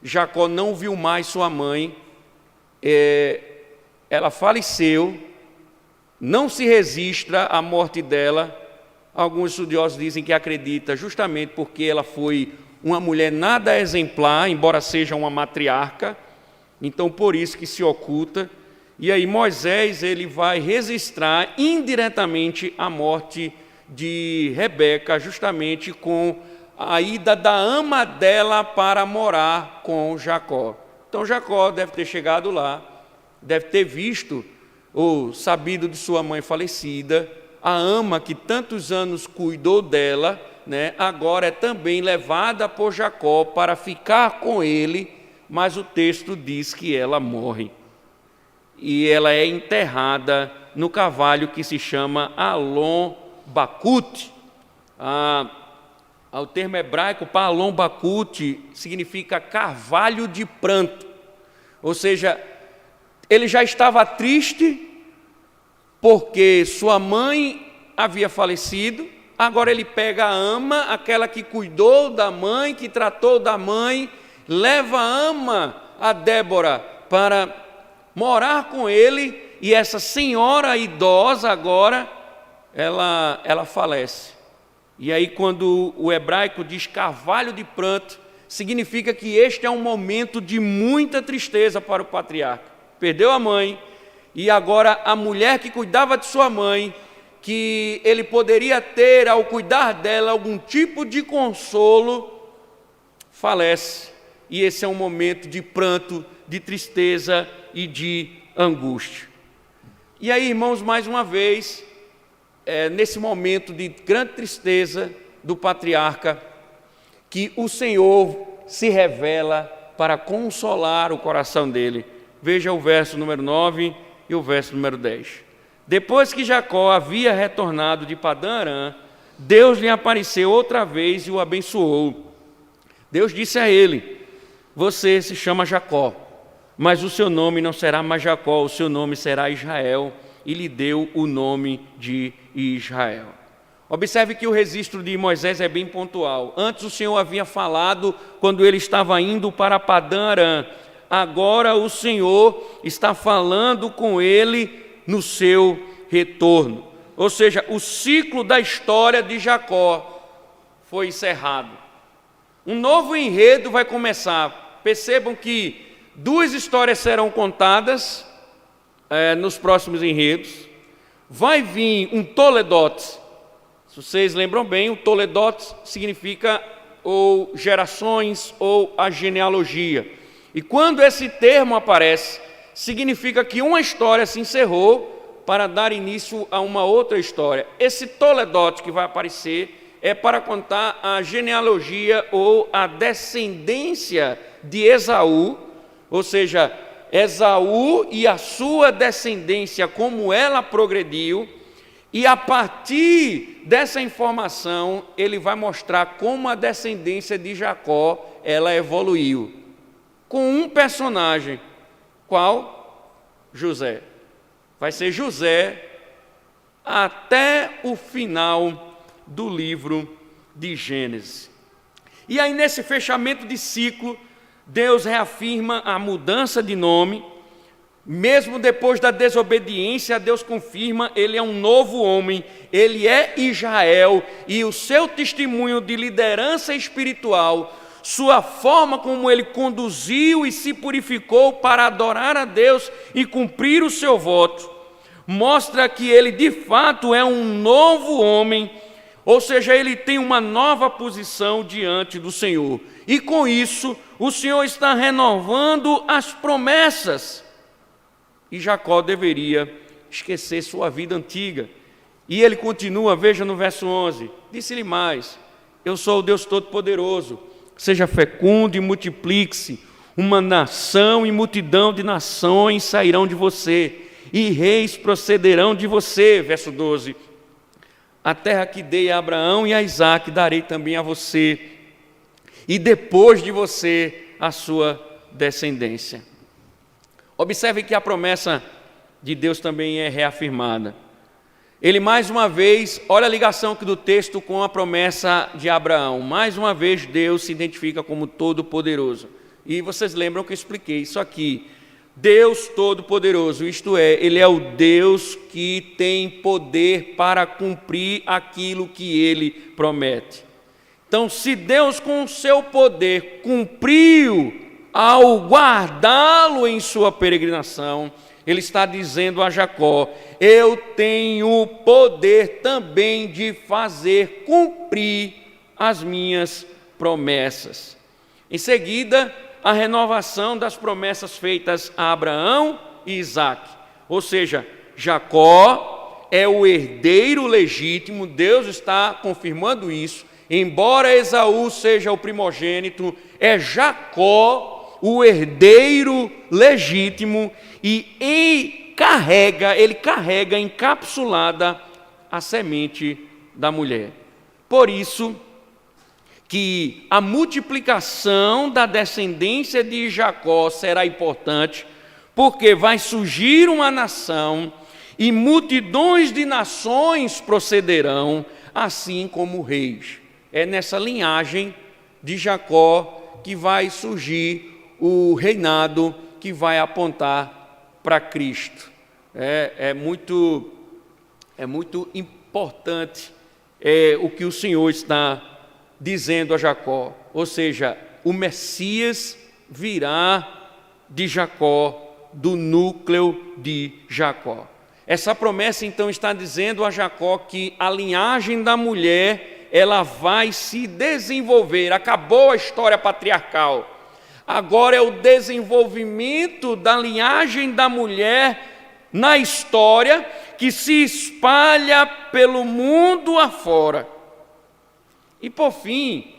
Jacó não viu mais sua mãe, ela faleceu, não se registra a morte dela. Alguns estudiosos dizem que acredita justamente porque ela foi uma mulher nada exemplar, embora seja uma matriarca, então por isso que se oculta. E aí Moisés ele vai registrar indiretamente a morte de Rebeca, justamente com a ida da ama dela para morar com Jacó. Então Jacó deve ter chegado lá, deve ter visto ou sabido de sua mãe falecida, a ama que tantos anos cuidou dela, né, agora é também levada por Jacó para ficar com ele, mas o texto diz que ela morre. E ela é enterrada no carvalho que se chama Alom-Bacute. O termo hebraico para Alom-Bacute significa carvalho de pranto. Ou seja, ele já estava triste porque sua mãe havia falecido, agora ele pega a ama, aquela que cuidou da mãe, que tratou da mãe, leva a ama, a Débora, para morar com ele, e essa senhora idosa agora, ela falece. E aí quando o hebraico diz carvalho de pranto, significa que este é um momento de muita tristeza para o patriarca. Perdeu a mãe, e agora a mulher que cuidava de sua mãe, que ele poderia ter ao cuidar dela algum tipo de consolo, falece. E esse é um momento de pranto, de tristeza e de angústia. E aí, irmãos, mais uma vez, nesse momento de grande tristeza do patriarca, que o Senhor se revela para consolar o coração dele. Veja o verso número 9 e o verso número 10. Depois que Jacó havia retornado de Padã Arã, Deus lhe apareceu outra vez e o abençoou. Deus disse a ele: você se chama Jacó, mas o seu nome não será mais Jacó, o seu nome será Israel, e lhe deu o nome de Israel. Observe que o registro de Moisés é bem pontual. Antes o Senhor havia falado quando ele estava indo para Padã Arã. Agora o Senhor está falando com ele no seu retorno. Ou seja, o ciclo da história de Jacó foi encerrado. Um novo enredo vai começar. Percebam que duas histórias serão contadas nos próximos enredos. Vai vir um Toledote. Se vocês lembram bem, o Toledote significa ou gerações ou a genealogia. E quando esse termo aparece, significa que uma história se encerrou para dar início a uma outra história. Esse Toledote que vai aparecer é para contar a genealogia ou a descendência de Esaú, ou seja, Esaú e a sua descendência, como ela progrediu. E a partir dessa informação, ele vai mostrar como a descendência de Jacó, ela evoluiu. Com um personagem, qual? José. Vai ser José até o final do livro de Gênesis. E aí, nesse fechamento de ciclo, Deus reafirma a mudança de nome. Mesmo depois da desobediência, Deus confirma, ele é um novo homem, ele é Israel, e o seu testemunho de liderança espiritual, sua forma como ele conduziu e se purificou para adorar a Deus e cumprir o seu voto, mostra que ele de fato é um novo homem, ou seja, ele tem uma nova posição diante do Senhor. E com isso, o Senhor está renovando as promessas. E Jacó deveria esquecer sua vida antiga. E ele continua, veja no verso 11, disse-lhe mais: eu sou o Deus Todo-Poderoso, seja fecundo e multiplique-se, uma nação e multidão de nações sairão de você, e reis procederão de você. Verso 12, a terra que dei a Abraão e a Isaque darei também a você, e depois de você a sua descendência. Observe que a promessa de Deus também é reafirmada. Ele mais uma vez, olha a ligação aqui do texto com a promessa de Abraão. Mais uma vez Deus se identifica como Todo-Poderoso. E vocês lembram que eu expliquei isso aqui. Deus Todo-Poderoso, isto é, Ele é o Deus que tem poder para cumprir aquilo que Ele promete. Então, se Deus com o seu poder cumpriu ao guardá-lo em sua peregrinação, ele está dizendo a Jacó: eu tenho poder também de fazer cumprir as minhas promessas. Em seguida, a renovação das promessas feitas a Abraão e Isaque. Ou seja, Jacó é o herdeiro legítimo, Deus está confirmando isso. Embora Esaú seja o primogênito, é Jacó o herdeiro legítimo, e ele carrega encapsulada a semente da mulher. Por isso que a multiplicação da descendência de Jacó será importante, porque vai surgir uma nação e multidões de nações procederão, assim como reis. É nessa linhagem de Jacó que vai surgir o reinado que vai apontar para Cristo. É muito importante o que o Senhor está dizendo a Jacó. Ou seja, o Messias virá de Jacó, do núcleo de Jacó. Essa promessa então está dizendo a Jacó que a linhagem da mulher, ela vai se desenvolver. Acabou a história patriarcal. Agora é o desenvolvimento da linhagem da mulher na história que se espalha pelo mundo afora. E por fim,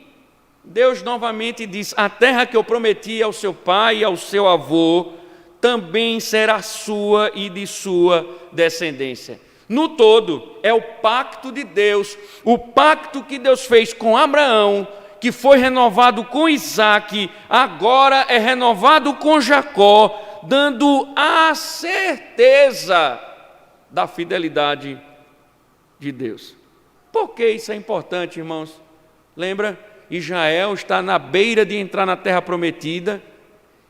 Deus novamente diz: a terra que eu prometi ao seu pai e ao seu avô também será sua e de sua descendência. No todo, é o pacto de Deus, o pacto que Deus fez com Abraão, que foi renovado com Isaque, agora é renovado com Jacó, dando a certeza da fidelidade de Deus. Por que isso é importante, irmãos? Lembra? Israel está na beira de entrar na terra prometida,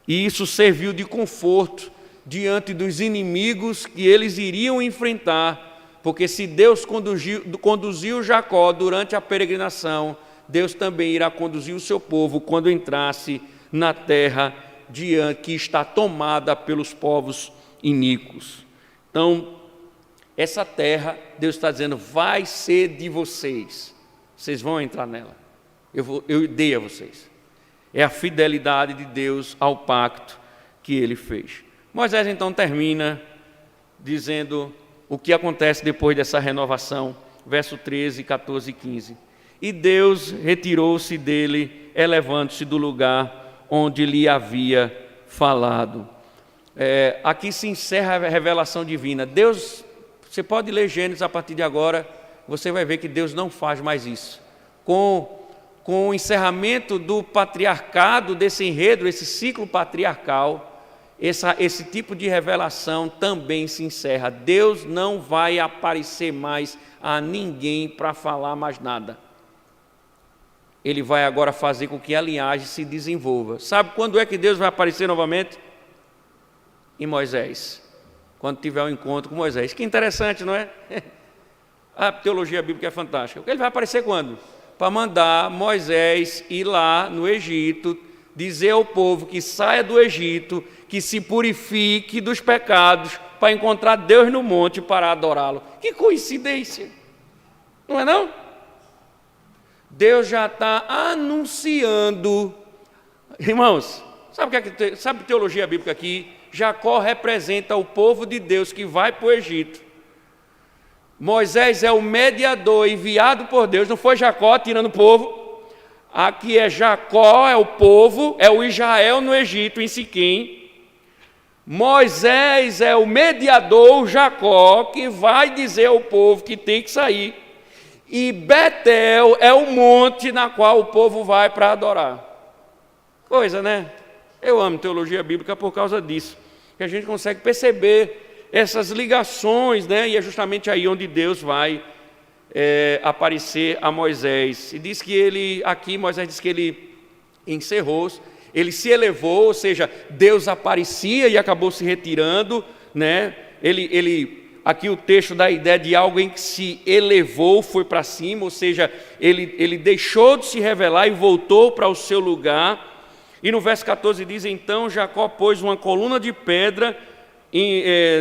e isso serviu de conforto diante dos inimigos que eles iriam enfrentar, porque se Deus conduziu Jacó durante a peregrinação, Deus também irá conduzir o seu povo quando entrasse na terra que está tomada pelos povos iníquos. Então, essa terra, Deus está dizendo, vai ser de vocês, vocês vão entrar nela, eu dei a vocês. É a fidelidade de Deus ao pacto que ele fez. Moisés então termina dizendo o que acontece depois dessa renovação, verso 13, 14 e 15. E Deus retirou-se dele, elevando-se do lugar onde lhe havia falado. Aqui se encerra a revelação divina. Deus, você pode ler Gênesis a partir de agora, você vai ver que Deus não faz mais isso. Com o encerramento do patriarcado, desse enredo, esse ciclo patriarcal, esse tipo de revelação também se encerra. Deus não vai aparecer mais a ninguém para falar mais nada. Ele vai agora fazer com que a linhagem se desenvolva. Sabe quando é que Deus vai aparecer novamente? Em Moisés, quando tiver um encontro com Moisés. Que interessante, não é? A teologia bíblica é fantástica. Ele vai aparecer quando? Para mandar Moisés ir lá no Egito, dizer ao povo que saia do Egito, que se purifique dos pecados, para encontrar Deus no monte para adorá-lo. Que coincidência, não é não? Deus já está anunciando. Irmãos, sabe teologia bíblica aqui? Jacó representa o povo de Deus que vai para o Egito. Moisés é o mediador enviado por Deus, não foi Jacó tirando o povo. Aqui é Jacó, é o povo, é o Israel no Egito, em Siquém. Moisés é o mediador, Jacó, que vai dizer ao povo que tem que sair. E Betel é o monte na qual o povo vai para adorar. Coisa, né? Eu amo teologia bíblica por causa disso, que a gente consegue perceber essas ligações, né? E é justamente aí onde Deus vai aparecer a Moisés. E diz que Moisés diz que ele encerrou, ele se elevou, ou seja, Deus aparecia e acabou se retirando, né? Aqui o texto dá a ideia de alguém que se elevou, foi para cima, ou seja, ele deixou de se revelar e voltou para o seu lugar. E no verso 14 diz, então Jacó pôs uma coluna de pedra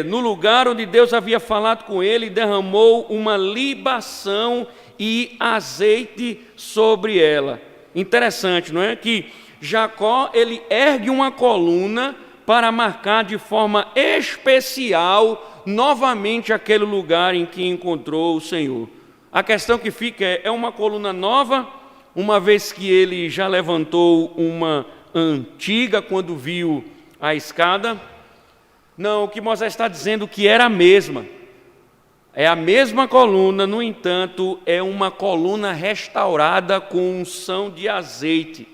no lugar onde Deus havia falado com ele, e derramou uma libação e azeite sobre ela. Interessante, não é? Que Jacó, ele ergue uma coluna para marcar de forma especial novamente aquele lugar em que encontrou o Senhor. A questão que fica é uma coluna nova, uma vez que ele já levantou uma antiga quando viu a escada. Não, o que Moisés está dizendo que era a mesma. É a mesma coluna, no entanto, é uma coluna restaurada com unção de azeite.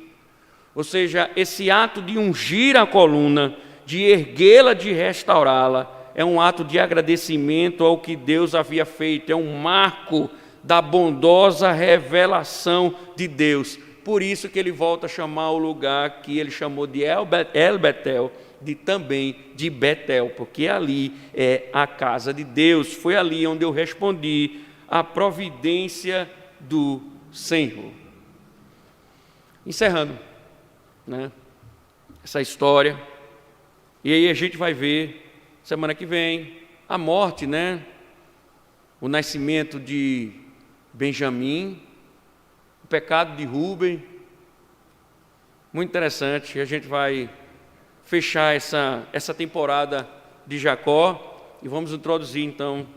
Ou seja, esse ato de ungir a coluna, de erguê-la, de restaurá-la, é um ato de agradecimento ao que Deus havia feito, é um marco da bondosa revelação de Deus. Por isso que ele volta a chamar o lugar que ele chamou de El Betel, também de Betel, porque ali é a casa de Deus. Foi ali onde eu respondi à providência do Senhor. Encerrando, né, essa história, e aí a gente vai ver semana que vem a morte, né, o nascimento de Benjamim, o pecado de Rúben. Muito interessante. A gente vai fechar essa temporada de Jacó e vamos introduzir então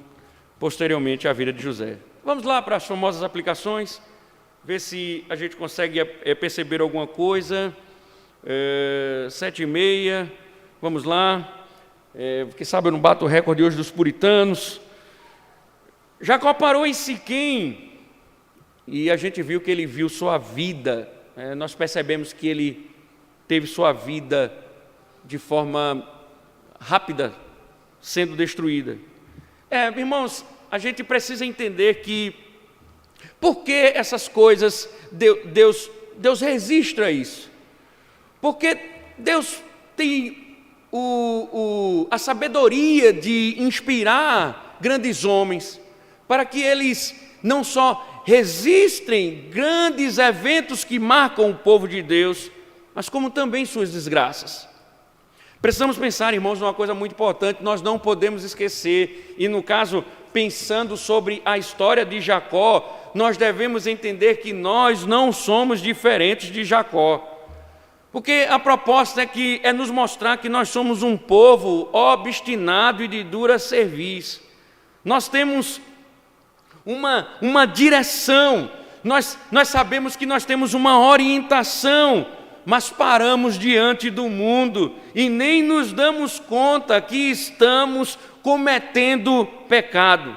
posteriormente a vida de José. Vamos lá para as famosas aplicações, ver se a gente consegue perceber alguma coisa. 7h30, vamos lá. Quem sabe eu não bato o recorde hoje dos puritanos. Jacó parou em Siquém e a gente viu que ele viu sua vida. Nós percebemos que ele teve sua vida de forma rápida sendo destruída. Irmãos, a gente precisa entender que por que essas coisas Deus registra isso? Porque Deus tem a sabedoria de inspirar grandes homens para que eles não só registrem grandes eventos que marcam o povo de Deus, mas como também suas desgraças. Precisamos pensar, irmãos, numa coisa muito importante, nós não podemos esquecer, e no caso, pensando sobre a história de Jacó, nós devemos entender que nós não somos diferentes de Jacó. Porque a proposta é nos mostrar que nós somos um povo obstinado e de dura cerviz. Nós temos uma direção, nós sabemos que nós temos uma orientação, mas paramos diante do mundo e nem nos damos conta que estamos cometendo pecado.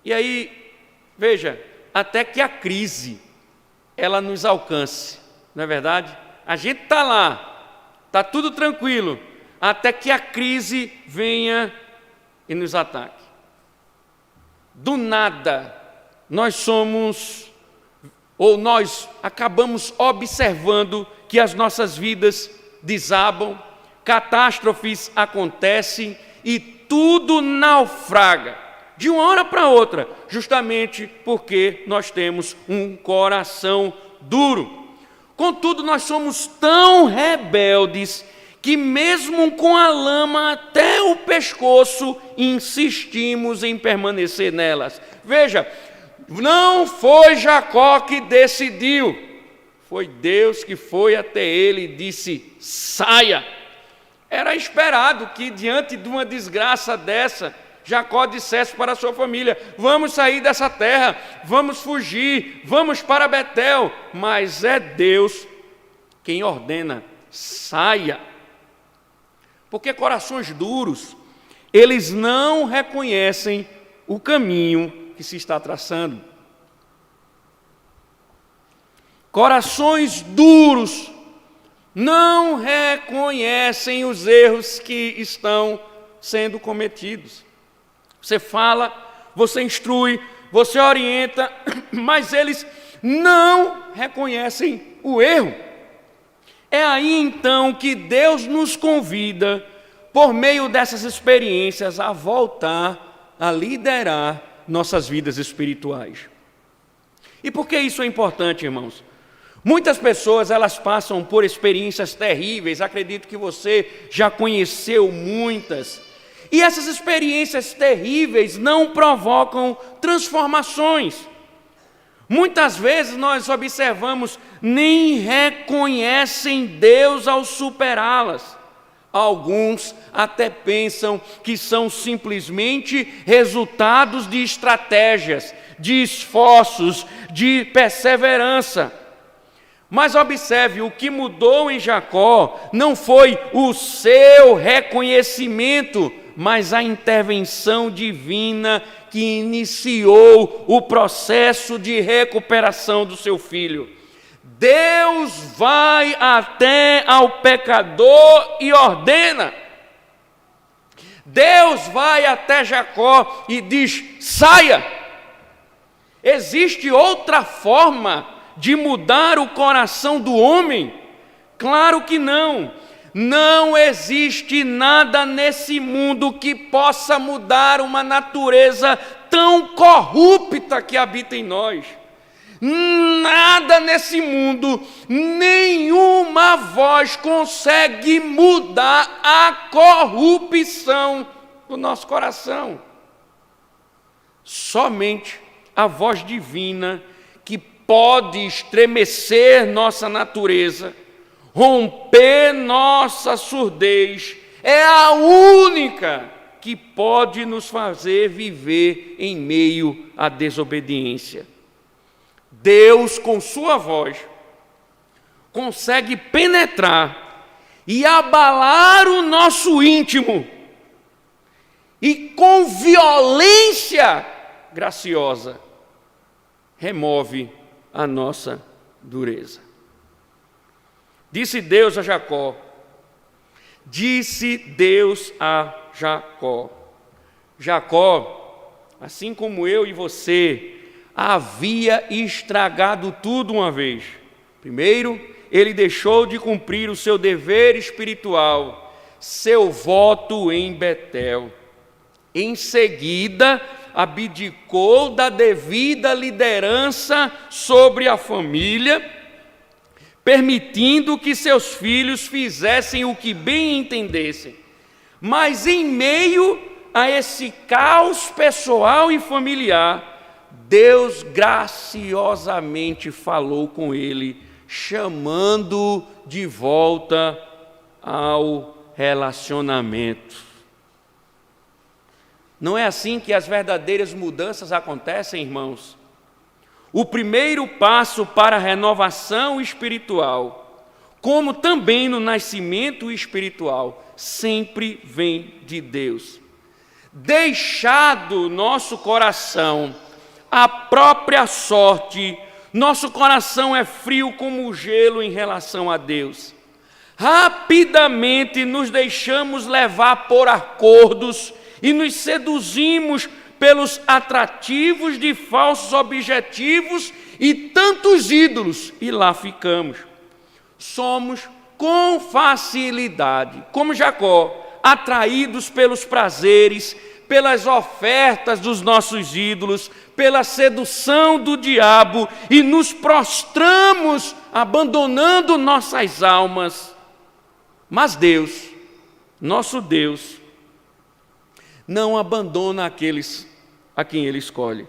E aí, veja, até que a crise, ela nos alcance, não é verdade? A gente está lá, está tudo tranquilo, até que a crise venha e nos ataque. Do nada, nós acabamos observando que as nossas vidas desabam, catástrofes acontecem e tudo naufraga, de uma hora para outra, justamente porque nós temos um coração duro. Contudo, nós somos tão rebeldes que mesmo com a lama até o pescoço, insistimos em permanecer nelas. Veja, não foi Jacó que decidiu, foi Deus que foi até ele e disse, saia. Era esperado que diante de uma desgraça dessa, Jacó dissesse para a sua família, vamos sair dessa terra, vamos fugir, vamos para Betel. Mas é Deus quem ordena, saia. Porque corações duros, eles não reconhecem o caminho que se está traçando. Corações duros não reconhecem os erros que estão sendo cometidos. Você fala, você instrui, você orienta, mas eles não reconhecem o erro. É aí então que Deus nos convida, por meio dessas experiências, a voltar a liderar nossas vidas espirituais. E por que isso é importante, irmãos? Muitas pessoas, elas passam por experiências terríveis, acredito que você já conheceu muitas, e essas experiências terríveis não provocam transformações. Muitas vezes nós observamos, nem reconhecem Deus ao superá-las. Alguns até pensam que são simplesmente resultados de estratégias, de esforços, de perseverança. Mas observe, o que mudou em Jacó não foi o seu reconhecimento, mas a intervenção divina que iniciou o processo de recuperação do seu filho. Deus vai até ao pecador e ordena. Deus vai até Jacó e diz, saia. Existe outra forma de mudar o coração do homem? Claro que não. Não existe nada nesse mundo que possa mudar uma natureza tão corrupta que habita em nós. Nada nesse mundo, nenhuma voz consegue mudar a corrupção do nosso coração. Somente a voz divina que pode estremecer nossa natureza, romper nossa surdez, é a única que pode nos fazer viver em meio à desobediência. Deus, com sua voz, consegue penetrar e abalar o nosso íntimo e com violência graciosa remove a nossa dureza. Disse Deus a Jacó, Jacó, assim como eu e você, havia estragado tudo uma vez. Primeiro, ele deixou de cumprir o seu dever espiritual, seu voto em Betel. Em seguida, abdicou da devida liderança sobre a família, permitindo que seus filhos fizessem o que bem entendessem. Mas em meio a esse caos pessoal e familiar, Deus graciosamente falou com ele, chamando-o de volta ao relacionamento. Não é assim que as verdadeiras mudanças acontecem, irmãos? O primeiro passo para a renovação espiritual, como também no nascimento espiritual, sempre vem de Deus. Deixado nosso coração à própria sorte, nosso coração é frio como o gelo em relação a Deus. Rapidamente nos deixamos levar por acordos e nos seduzimos pelos atrativos de falsos objetivos e tantos ídolos, e lá ficamos. Somos com facilidade, como Jacó, atraídos pelos prazeres, pelas ofertas dos nossos ídolos, pela sedução do diabo, e nos prostramos, abandonando nossas almas. Mas Deus, nosso Deus, não abandona aqueles a quem Ele escolhe,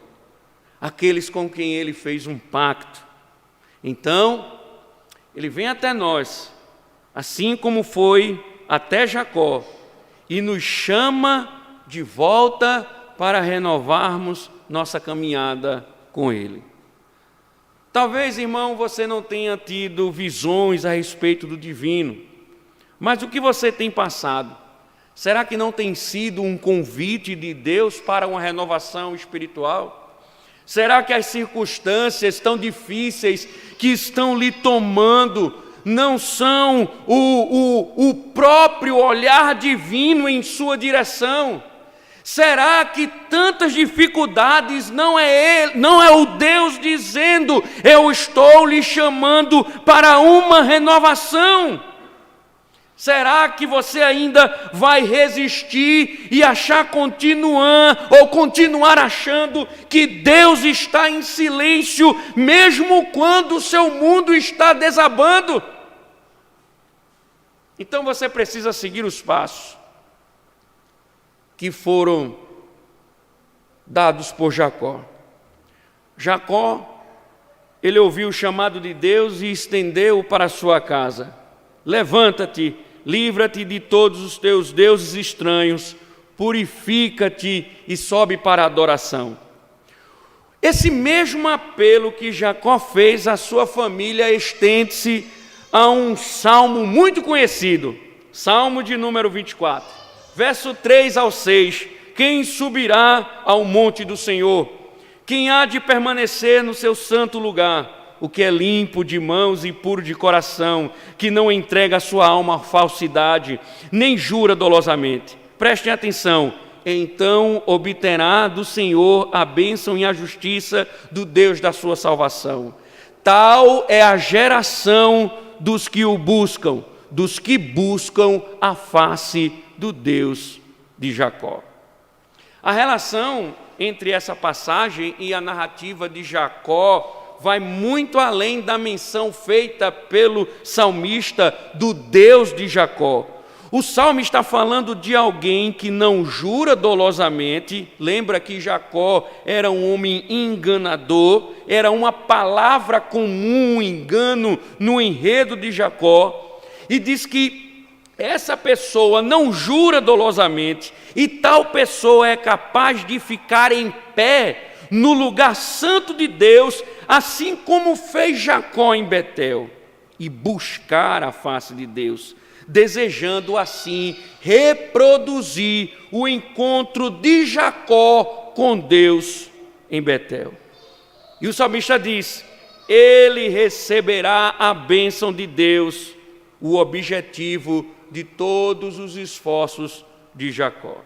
aqueles com quem Ele fez um pacto. Então, Ele vem até nós, assim como foi até Jacó, e nos chama de volta para renovarmos nossa caminhada com Ele. Talvez, irmão, você não tenha tido visões a respeito do divino, mas o que você tem passado? Será que não tem sido um convite de Deus para uma renovação espiritual? Será que as circunstâncias tão difíceis que estão lhe tomando não são o próprio olhar divino em sua direção? Será que tantas dificuldades não é o Deus dizendo, eu estou lhe chamando para uma renovação? Será que você ainda vai resistir e continuar achando que Deus está em silêncio, mesmo quando o seu mundo está desabando? Então você precisa seguir os passos que foram dados por Jacó. Jacó, ele ouviu o chamado de Deus e estendeu para a sua casa. Levanta-te, livra-te de todos os teus deuses estranhos, purifica-te e sobe para a adoração. Esse mesmo apelo que Jacó fez à sua família estende-se a um salmo muito conhecido, Salmo de número 24, verso 3 ao 6. Quem subirá ao monte do Senhor? Quem há de permanecer no seu santo lugar? O que é limpo de mãos e puro de coração, que não entrega a sua alma à falsidade, nem jura dolosamente. Prestem atenção. Então obterá do Senhor a bênção e a justiça do Deus da sua salvação. Tal é a geração dos que o buscam, dos que buscam a face do Deus de Jacó. A relação entre essa passagem e a narrativa de Jacó vai muito além da menção feita pelo salmista do Deus de Jacó. O salmo está falando de alguém que não jura dolosamente. Lembra que Jacó era um homem enganador, era uma palavra comum, um engano no enredo de Jacó. E diz que essa pessoa não jura dolosamente, e tal pessoa é capaz de ficar em pé no lugar santo de Deus, assim como fez Jacó em Betel, e buscar a face de Deus. desejando assim reproduzir o encontro de Jacó com Deus em Betel. E o salmista diz: ele receberá a bênção de Deus, o objetivo de todos os esforços de Jacó.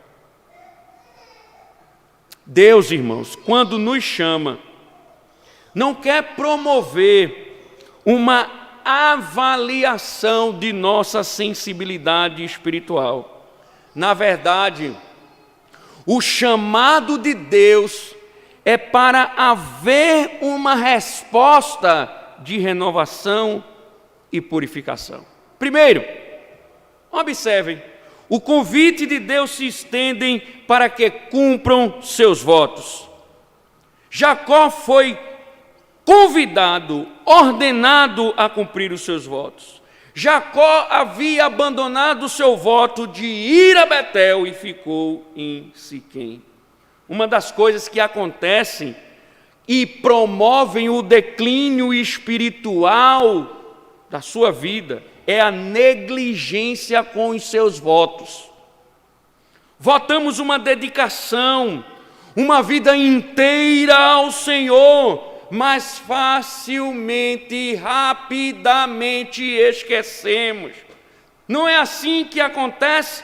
Deus, irmãos, quando nos chama, não quer promover uma avaliação de nossa sensibilidade espiritual. Na verdade, o chamado de Deus é para haver uma resposta de renovação e purificação. Primeiro, observem, o convite de Deus se estende para que cumpram seus votos. Jacó foi convidado, ordenado a cumprir os seus votos. Jacó havia abandonado o seu voto de ir a Betel e ficou em Siquém. Uma das coisas que acontecem e promovem o declínio espiritual da sua vida é a negligência com os seus votos. Votamos uma dedicação, uma vida inteira ao Senhor, mas facilmente, rapidamente esquecemos. Não é assim que acontece?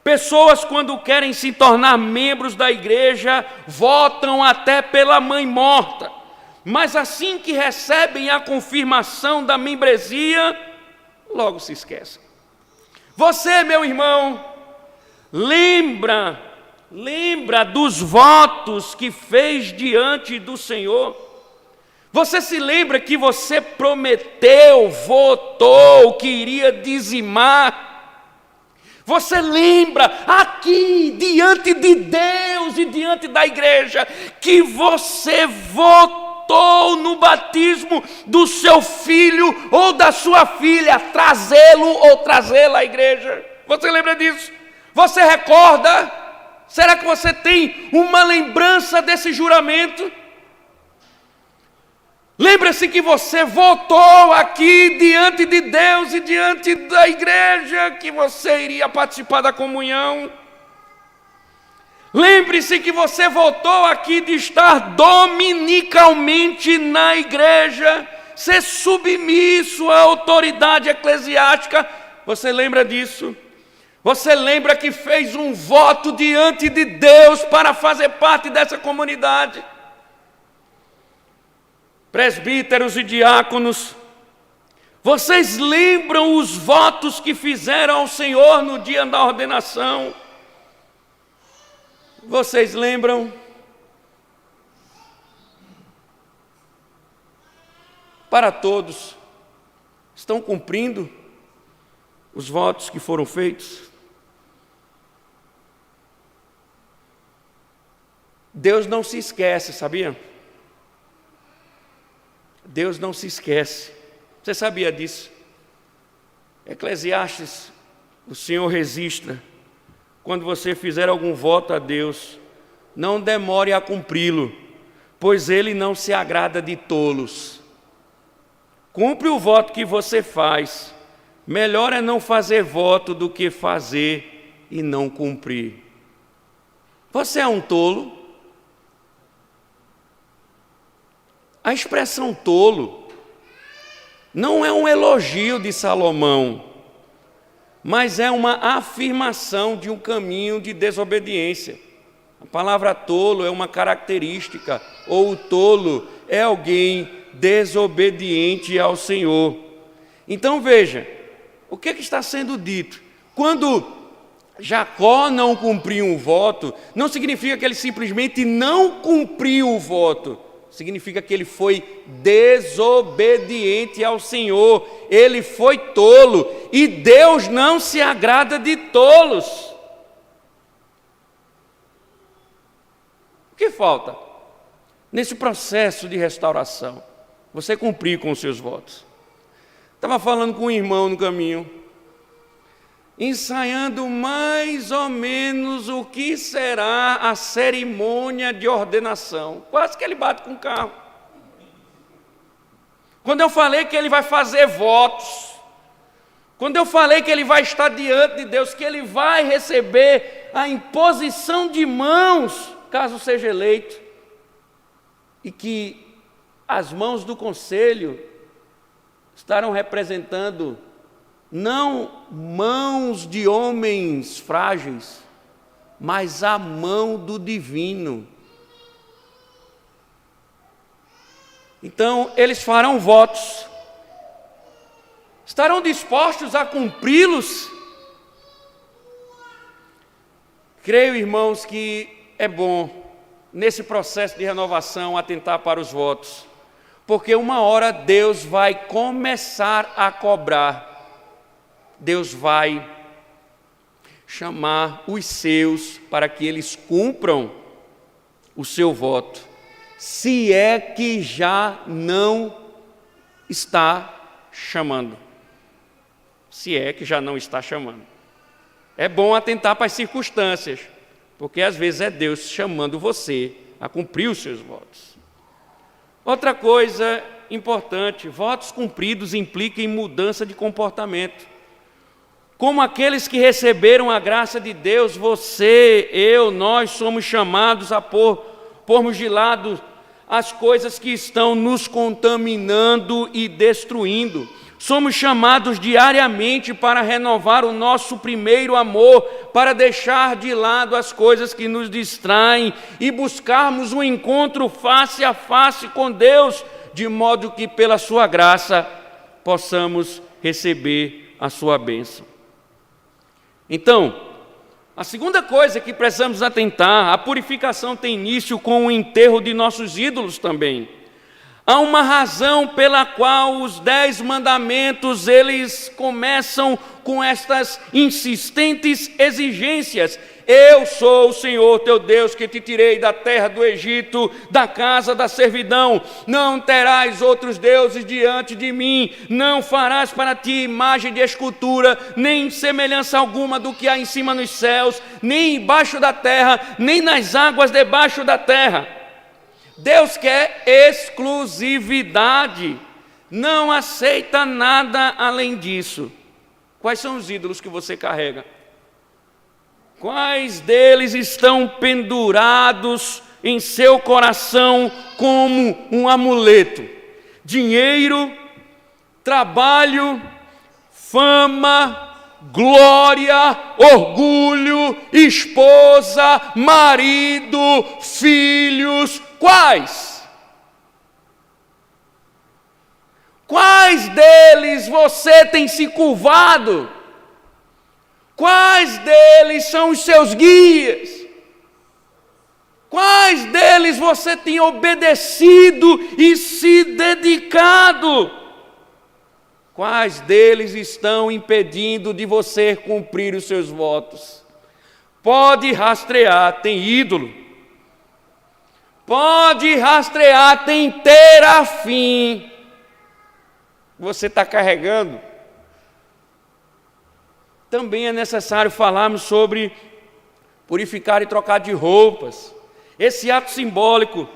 Pessoas, quando querem se tornar membros da igreja, votam até pela mãe morta, mas assim que recebem a confirmação da membresia, logo se esquecem. Você, meu irmão, lembra dos votos que fez diante do Senhor? Você se lembra que você prometeu, votou que iria dizimar? Você lembra aqui, diante de Deus e diante da igreja, que você votou no batismo do seu filho ou da sua filha, trazê-lo ou trazê-la à igreja? Você lembra disso? Você recorda? Será que você tem uma lembrança desse juramento? Lembra-se que você votou aqui diante de Deus e diante da igreja que você iria participar da comunhão. Lembre-se que você votou aqui de estar dominicalmente na igreja, ser submisso à autoridade eclesiástica. Você lembra disso? Você lembra que fez um voto diante de Deus para fazer parte dessa comunidade? Presbíteros e diáconos, vocês lembram os votos que fizeram ao Senhor no dia da ordenação? Vocês lembram? Para todos, estão cumprindo os votos que foram feitos? Deus não se esquece, sabia? Deus não se esquece. Você sabia disso? Eclesiastes, o Senhor registra: quando você fizer algum voto a Deus, não demore a cumpri-lo, pois Ele não se agrada de tolos. Cumpre o voto que você faz. Melhor é não fazer voto do que fazer e não cumprir. Você é um tolo? A expressão tolo não é um elogio de Salomão, mas é uma afirmação de um caminho de desobediência. A palavra tolo é uma característica, ou o tolo é alguém desobediente ao Senhor. Então veja, o que está sendo dito? Quando Jacó não cumpriu um voto, não significa que ele simplesmente não cumpriu o voto. Significa que ele foi desobediente ao Senhor, ele foi tolo, e Deus não se agrada de tolos. O que falta? Nesse processo de restauração, você cumprir com os seus votos. Estava falando com um irmão no caminho, ensaiando mais ou menos o que será a cerimônia de ordenação. Quase que ele bate com o carro. Quando eu falei que ele vai fazer votos, Quando eu falei que ele vai estar diante de Deus, que ele vai receber a imposição de mãos, caso seja eleito, e que as mãos do conselho estarão representando não mãos de homens frágeis, mas a mão do divino. Então, eles farão votos. Estarão dispostos a cumpri-los? Creio, irmãos, que é bom, nesse processo de renovação, atentar para os votos, porque uma hora Deus vai começar a cobrar. Deus vai chamar os seus para que eles cumpram o seu voto, se é que já não está chamando. Se é que já não está chamando. É bom atentar para as circunstâncias, porque às vezes é Deus chamando você a cumprir os seus votos. Outra coisa importante, votos cumpridos implicam em mudança de comportamento. Como aqueles que receberam a graça de Deus, você, eu, nós somos chamados a pormos de lado as coisas que estão nos contaminando e destruindo. Somos chamados diariamente para renovar o nosso primeiro amor, para deixar de lado as coisas que nos distraem e buscarmos um encontro face a face com Deus, de modo que pela sua graça possamos receber a sua bênção. Então, a segunda coisa que precisamos atentar, a purificação tem início com o enterro de nossos ídolos também. Há uma razão pela qual os 10 mandamentos, eles começam com estas insistentes exigências. Eu sou o Senhor teu Deus que te tirei da terra do Egito, da casa da servidão. Não terás outros deuses diante de mim. Não farás para ti imagem de escultura, nem semelhança alguma do que há em cima nos céus, nem embaixo da terra, nem nas águas debaixo da terra. Deus quer exclusividade, não aceita nada além disso. Quais são os ídolos que você carrega? Quais deles estão pendurados em seu coração como um amuleto? Dinheiro, trabalho, fama, glória, orgulho, esposa, marido, filhos. Quais? Quais deles você tem se curvado? Quais deles são os seus guias? Quais deles você tem obedecido e se dedicado? Quais deles estão impedindo de você cumprir os seus votos? Pode rastrear, tem ídolo. Pode rastrear, tem terafim. Você está carregando. Também é necessário falarmos sobre purificar e trocar de roupas. Esse ato simbólico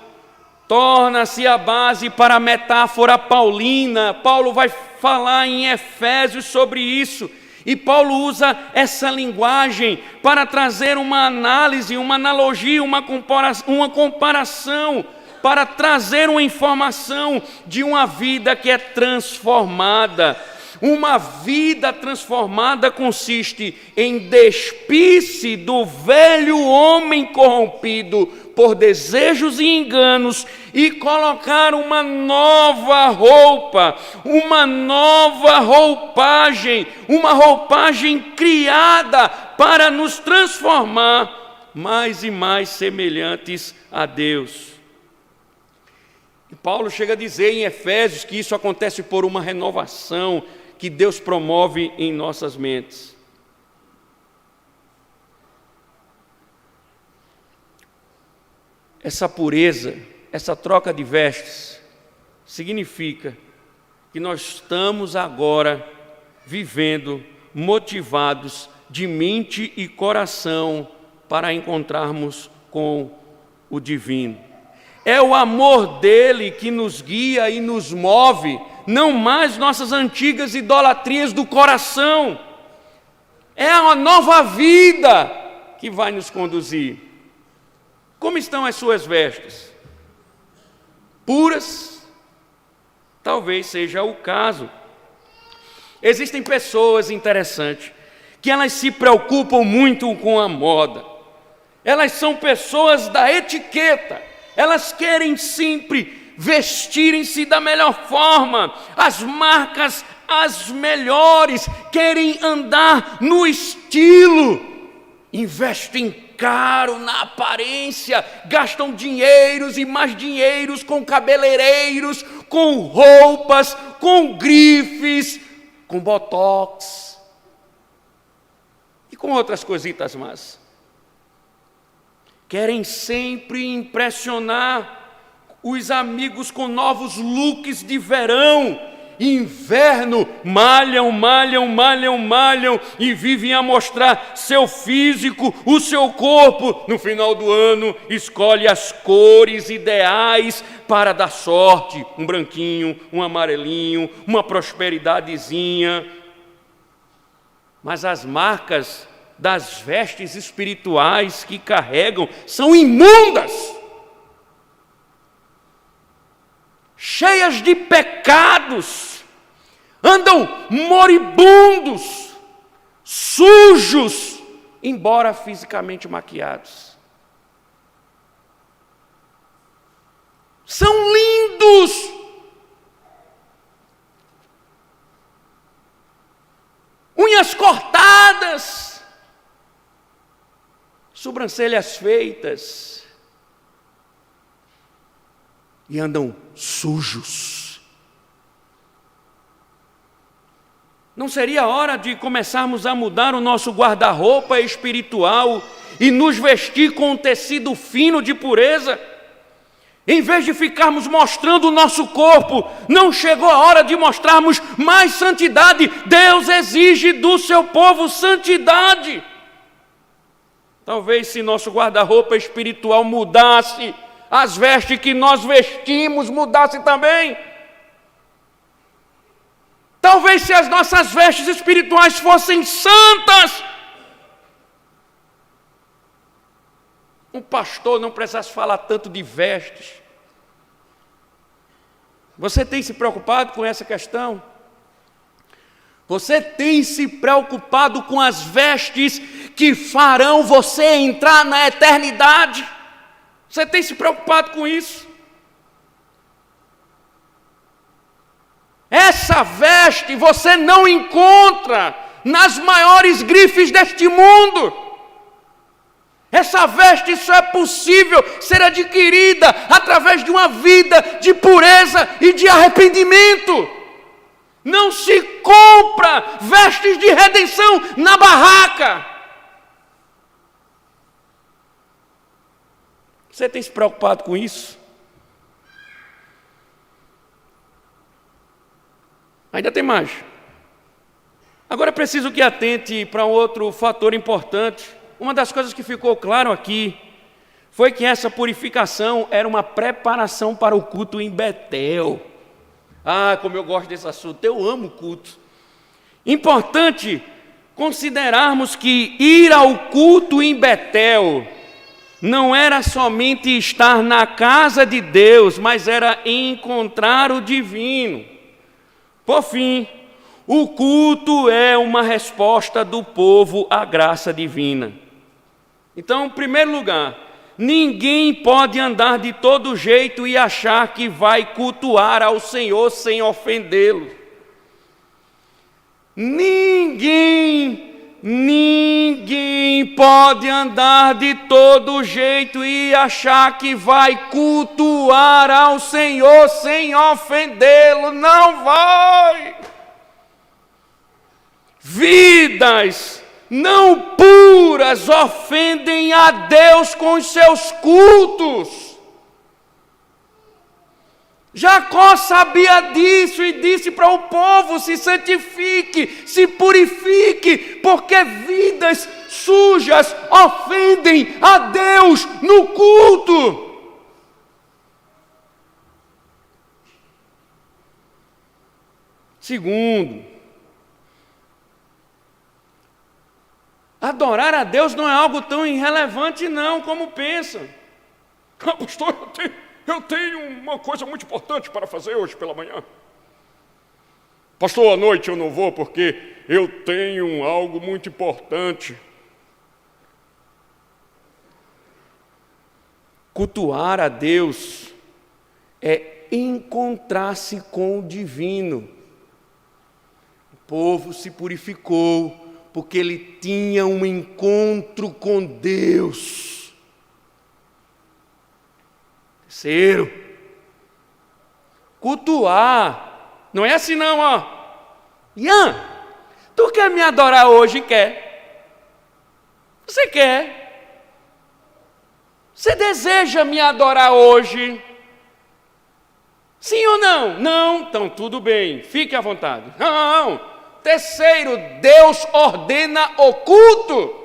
torna-se a base para a metáfora paulina. Paulo vai falar em Efésios sobre isso. E Paulo usa essa linguagem para trazer uma análise, uma analogia, uma comparação, para trazer uma informação de uma vida que é transformada. Uma vida transformada consiste em despir-se do velho homem corrompido por desejos e enganos e colocar uma nova roupa, uma nova roupagem, uma roupagem criada para nos transformar mais e mais semelhantes a Deus. E Paulo chega a dizer em Efésios que isso acontece por uma renovação que Deus promove em nossas mentes. Essa pureza, essa troca de vestes, significa que nós estamos agora vivendo motivados de mente e coração para encontrarmos com o divino. É o amor dele que nos guia e nos move, não mais nossas antigas idolatrias do coração. É uma nova vida que vai nos conduzir. Como estão as suas vestes? Puras? Talvez seja o caso. Existem pessoas interessantes que elas se preocupam muito com a moda. Elas são pessoas da etiqueta. Elas querem sempre vestirem-se da melhor forma. As marcas, as melhores, querem andar no estilo. Investem caro na aparência, gastam dinheiros e mais dinheiros com cabeleireiros, com roupas, com grifes, com botox e com outras coisitas más. Querem sempre impressionar os amigos com novos looks de verão. Inverno, malham e vivem a mostrar seu físico, o seu corpo. No final do ano, escolhe as cores ideais para dar sorte. Um branquinho, um amarelinho, uma prosperidadezinha. Mas as marcas das vestes espirituais que carregam são imundas, cheias de pecados, andam moribundos, sujos, embora fisicamente maquiados. São lindos, unhas cortadas, sobrancelhas feitas, e andam sujos. Não seria hora de começarmos a mudar o nosso guarda-roupa espiritual e nos vestir com um tecido fino de pureza? Em vez de ficarmos mostrando o nosso corpo, não chegou a hora de mostrarmos mais santidade? Deus exige do seu povo santidade. Talvez se nosso guarda-roupa espiritual mudasse, as vestes que nós vestimos mudassem também. Talvez se as nossas vestes espirituais fossem santas, um pastor não precisasse falar tanto de vestes. Você tem se preocupado com essa questão? Você tem se preocupado com as vestes que farão você entrar na eternidade? Você tem se preocupado com isso? Essa veste você não encontra nas maiores grifes deste mundo. Essa veste só é possível ser adquirida através de uma vida de pureza e de arrependimento. Não se compra vestes de redenção na barraca. Você tem se preocupado com isso? Ainda tem mais. Agora é preciso que atente para um outro fator importante. Uma das coisas que ficou claro aqui foi que essa purificação era uma preparação para o culto em Betel. Ah, como eu gosto desse assunto, eu amo o culto. Importante considerarmos que ir ao culto em Betel não era somente estar na casa de Deus, mas era encontrar o divino. Por fim, o culto é uma resposta do povo à graça divina. Então, em primeiro lugar, ninguém pode andar de todo jeito e achar que vai cultuar ao Senhor sem ofendê-lo. Ninguém pode andar de todo jeito e achar que vai cultuar ao Senhor sem ofendê-lo. Não vai! Vidas não puras ofendem a Deus com os seus cultos. Jacó sabia disso e disse para o povo: se santifique, se purifique, porque vidas sujas ofendem a Deus no culto. Segundo, adorar a Deus não é algo tão irrelevante não, como pensam. Pastor, eu tenho uma coisa muito importante para fazer hoje pela manhã. Pastor, à noite eu não vou porque eu tenho algo muito importante. Cultuar a Deus é encontrar-se com o divino. O povo se purificou porque ele tinha um encontro com Deus. Terceiro, cultuar não é assim não, ó. Ian, tu quer me adorar hoje? Quer? Você quer? Você deseja me adorar hoje? Sim ou não? Não, então tudo bem, fique à vontade. Não. Terceiro, Deus ordena o culto.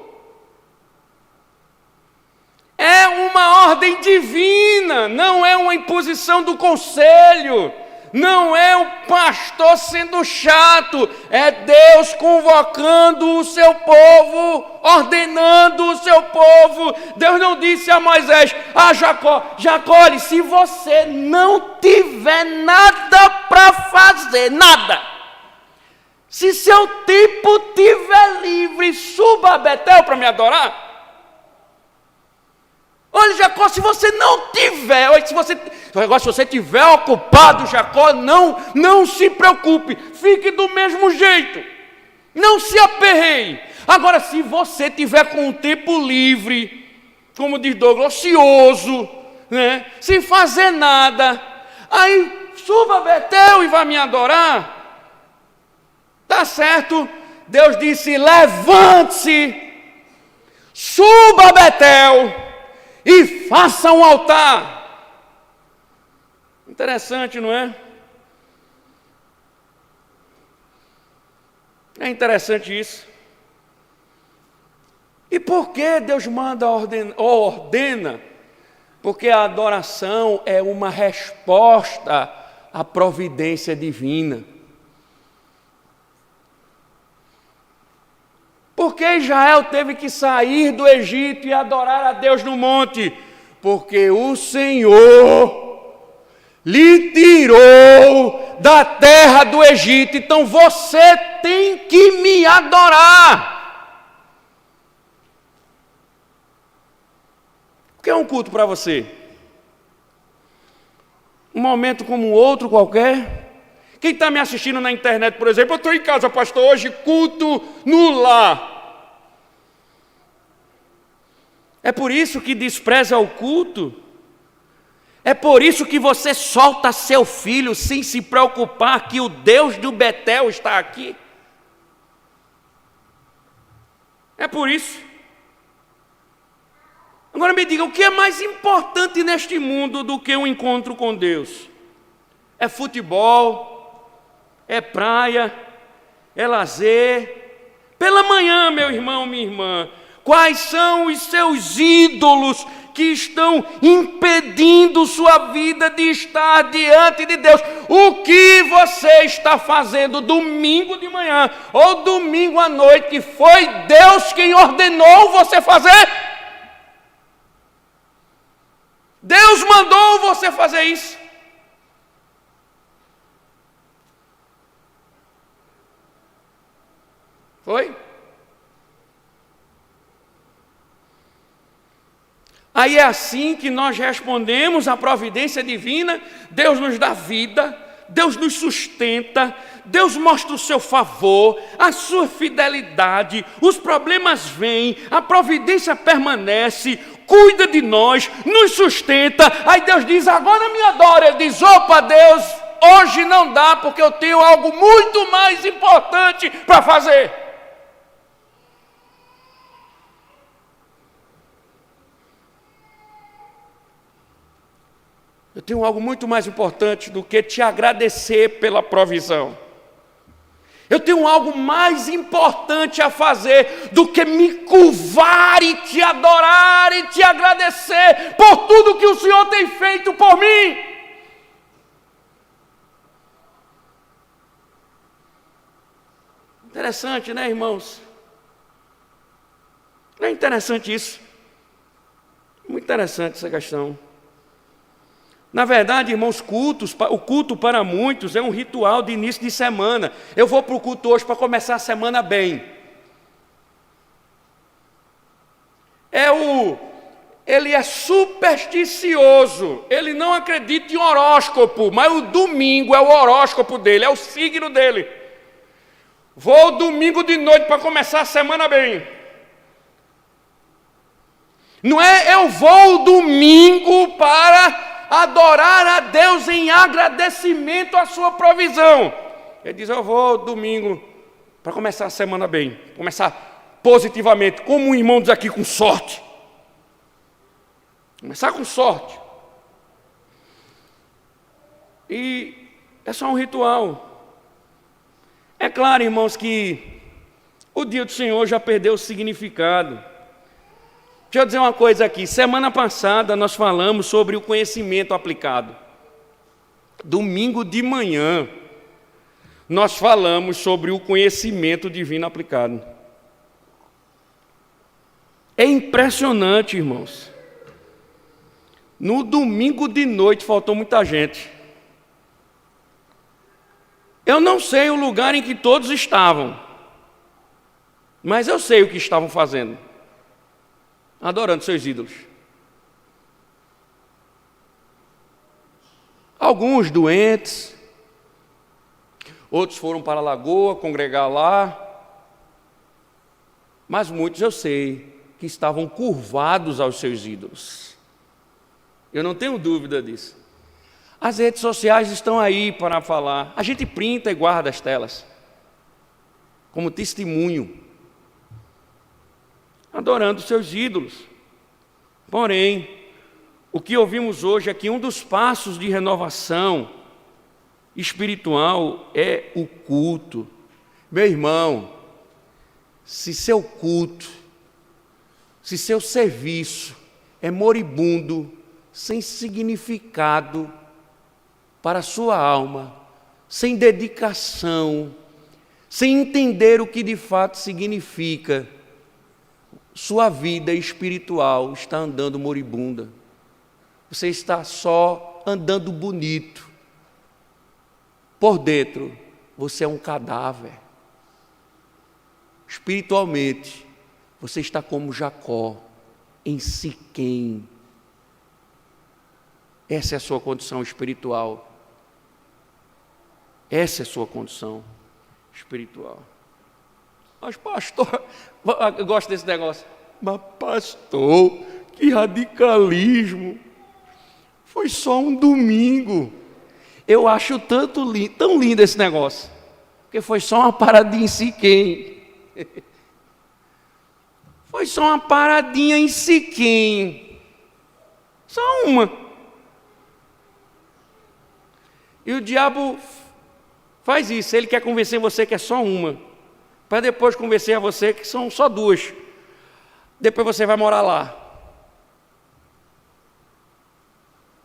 É uma ordem divina, não é uma imposição do conselho. Não é o pastor sendo chato, é Deus convocando o seu povo, ordenando o seu povo. Deus não disse a Moisés, Jacó, olhe, se você não tiver nada para fazer, nada, se seu tipo tiver livre, suba a Betel para me adorar. Olha, Jacó, se você não tiver, se você tiver ocupado, Jacó, não se preocupe, fique do mesmo jeito, não se aperreie. Agora, se você tiver com o tempo livre, como diz Douglas, ocioso, né, sem fazer nada, aí suba a Betel e vá me adorar, tá certo? Deus disse, levante-se, suba a Betel e faça um altar. Interessante, não é? É interessante isso. E por que Deus manda ordena? Porque a adoração é uma resposta à providência divina. Por que Israel teve que sair do Egito e adorar a Deus no monte? Porque o Senhor lhe tirou da terra do Egito. Então você tem que me adorar. O que é um culto para você? Um momento como outro qualquer? Quem está me assistindo na internet, por exemplo, eu estou em casa, pastor, hoje culto no lar. É por isso que despreza o culto? É por isso que você solta seu filho sem se preocupar que o Deus do Betel está aqui? É por isso. Agora me diga, o que é mais importante neste mundo do que um encontro com Deus? É futebol? É praia, é lazer. Pela manhã, meu irmão, minha irmã, quais são os seus ídolos que estão impedindo sua vida de estar diante de Deus? O que você está fazendo domingo de manhã ou domingo à noite que foi Deus quem ordenou você fazer? Deus mandou você fazer isso. Foi? Aí é assim que nós respondemos à providência divina. Deus nos dá vida, Deus nos sustenta, Deus mostra o seu favor, a sua fidelidade, os problemas vêm, a providência permanece, cuida de nós, nos sustenta. Aí Deus diz, agora me adora. Ele diz, opa Deus, hoje não dá porque eu tenho algo muito mais importante para fazer. Eu tenho algo muito mais importante do que te agradecer pela provisão. Eu tenho algo mais importante a fazer do que me curvar e te adorar e te agradecer por tudo que o Senhor tem feito por mim. Interessante, né, irmãos? Não é interessante isso? Muito interessante essa questão. Na verdade, irmãos, o culto para muitos é um ritual de início de semana. Eu vou para o culto hoje para começar a semana bem. Ele é supersticioso, ele não acredita em horóscopo, mas o domingo é o horóscopo dele, é o signo dele. Vou domingo de noite para começar a semana bem. Não é eu vou domingo para adorar a Deus em agradecimento à sua provisão. Ele diz, eu vou domingo para começar a semana bem, começar positivamente, como um irmão diz aqui, com sorte. Começar com sorte. E é só um ritual. É claro, irmãos, que o dia do Senhor já perdeu o significado. Deixa eu dizer uma coisa aqui. Semana passada nós falamos sobre o conhecimento aplicado. Domingo de manhã nós falamos sobre o conhecimento divino aplicado. É impressionante, irmãos. No domingo de noite faltou muita gente. Eu não sei o lugar em que todos estavam, mas eu sei o que estavam fazendo. Adorando seus ídolos. Alguns doentes, outros foram para a lagoa congregar lá, mas muitos eu sei que estavam curvados aos seus ídolos. Eu não tenho dúvida disso. As redes sociais estão aí para falar. A gente printa e guarda as telas como testemunho, adorando seus ídolos. Porém, o que ouvimos hoje é que um dos passos de renovação espiritual é o culto. Meu irmão, se seu culto, se seu serviço é moribundo, sem significado para a sua alma, sem dedicação, sem entender o que de fato significa, sua vida espiritual está andando moribunda. Você está só andando bonito. Por dentro, você é um cadáver. Espiritualmente, você está como Jacó, em Siquém. Essa é a sua condição espiritual. Essa é a sua condição espiritual. Mas pastor, eu gosto desse negócio. Mas pastor, que radicalismo. Foi só um domingo. Eu acho tão lindo esse negócio. Porque foi só uma paradinha em Siquém. Foi só uma paradinha em Siquém. Só uma. E o diabo faz isso. Ele quer convencer você que é só uma, para depois convencer a você que são só duas. Depois você vai morar lá.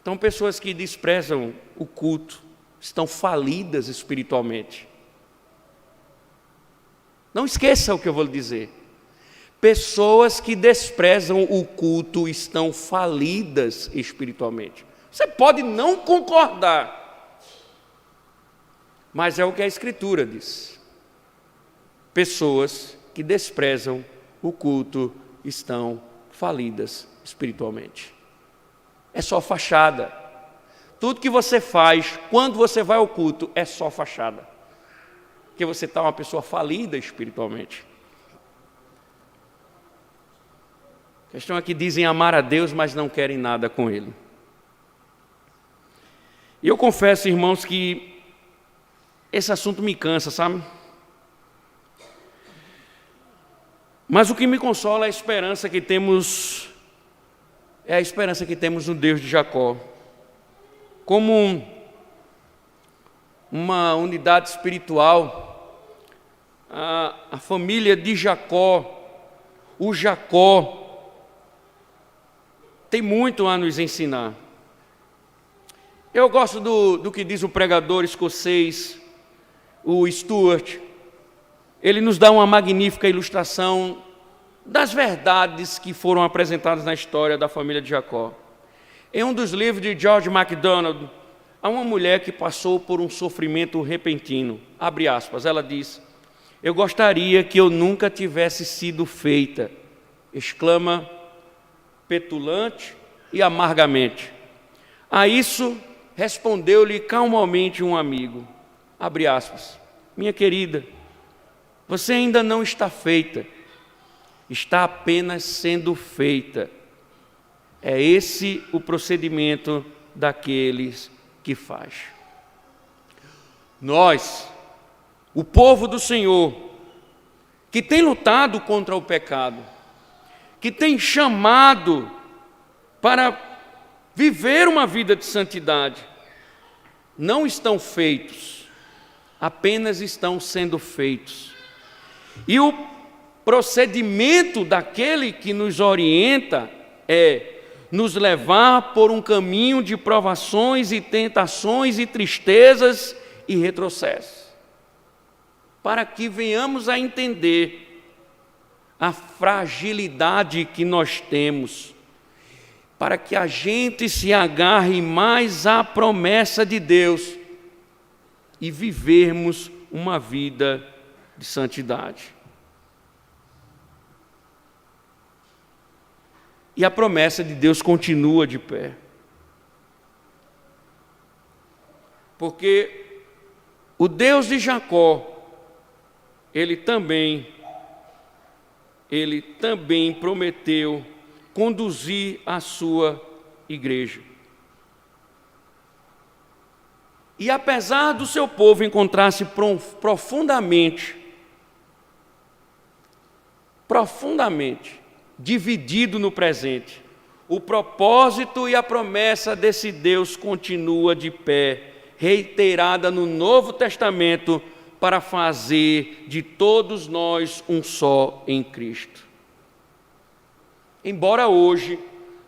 Então, pessoas que desprezam o culto estão falidas espiritualmente. Não esqueça o que eu vou lhe dizer. Pessoas que desprezam o culto estão falidas espiritualmente. Você pode não concordar, mas é o que a Escritura diz. Pessoas que desprezam o culto estão falidas espiritualmente. É só fachada. Tudo que você faz quando você vai ao culto é só fachada. Porque você está uma pessoa falida espiritualmente. A questão é que dizem amar a Deus, mas não querem nada com Ele. E eu confesso, irmãos, que esse assunto me cansa, sabe? Mas o que me consola é a esperança que temos, no Deus de Jacó. Como uma unidade espiritual, a família de Jacó, o Jacó, tem muito a nos ensinar. Eu gosto do que diz o pregador escocês, o Stuart. ele nos dá uma magnífica ilustração das verdades que foram apresentadas na história da família de Jacó. Em um dos livros de George MacDonald, há uma mulher que passou por um sofrimento repentino. Abre aspas, ela diz: "Eu gostaria que eu nunca tivesse sido feita", exclama petulante e amargamente. A isso respondeu-lhe calmamente um amigo, abre aspas, "Minha querida, você ainda não está feita, está apenas sendo feita. É esse o procedimento daqueles que faz." Nós, o povo do Senhor, que tem lutado contra o pecado, que tem chamado para viver uma vida de santidade, não estão feitos, apenas estão sendo feitos. E o procedimento daquele que nos orienta é nos levar por um caminho de provações e tentações e tristezas e retrocessos, para que venhamos a entender a fragilidade que nós temos, para que a gente se agarre mais à promessa de Deus e vivermos uma vida de santidade. E a promessa de Deus continua de pé. Porque o Deus de Jacó, ele também prometeu conduzir a sua igreja. E apesar do seu povo encontrar-se profundamente dividido no presente, o propósito e a promessa desse Deus continua de pé, reiterada no Novo Testamento, para fazer de todos nós um só em Cristo. Embora hoje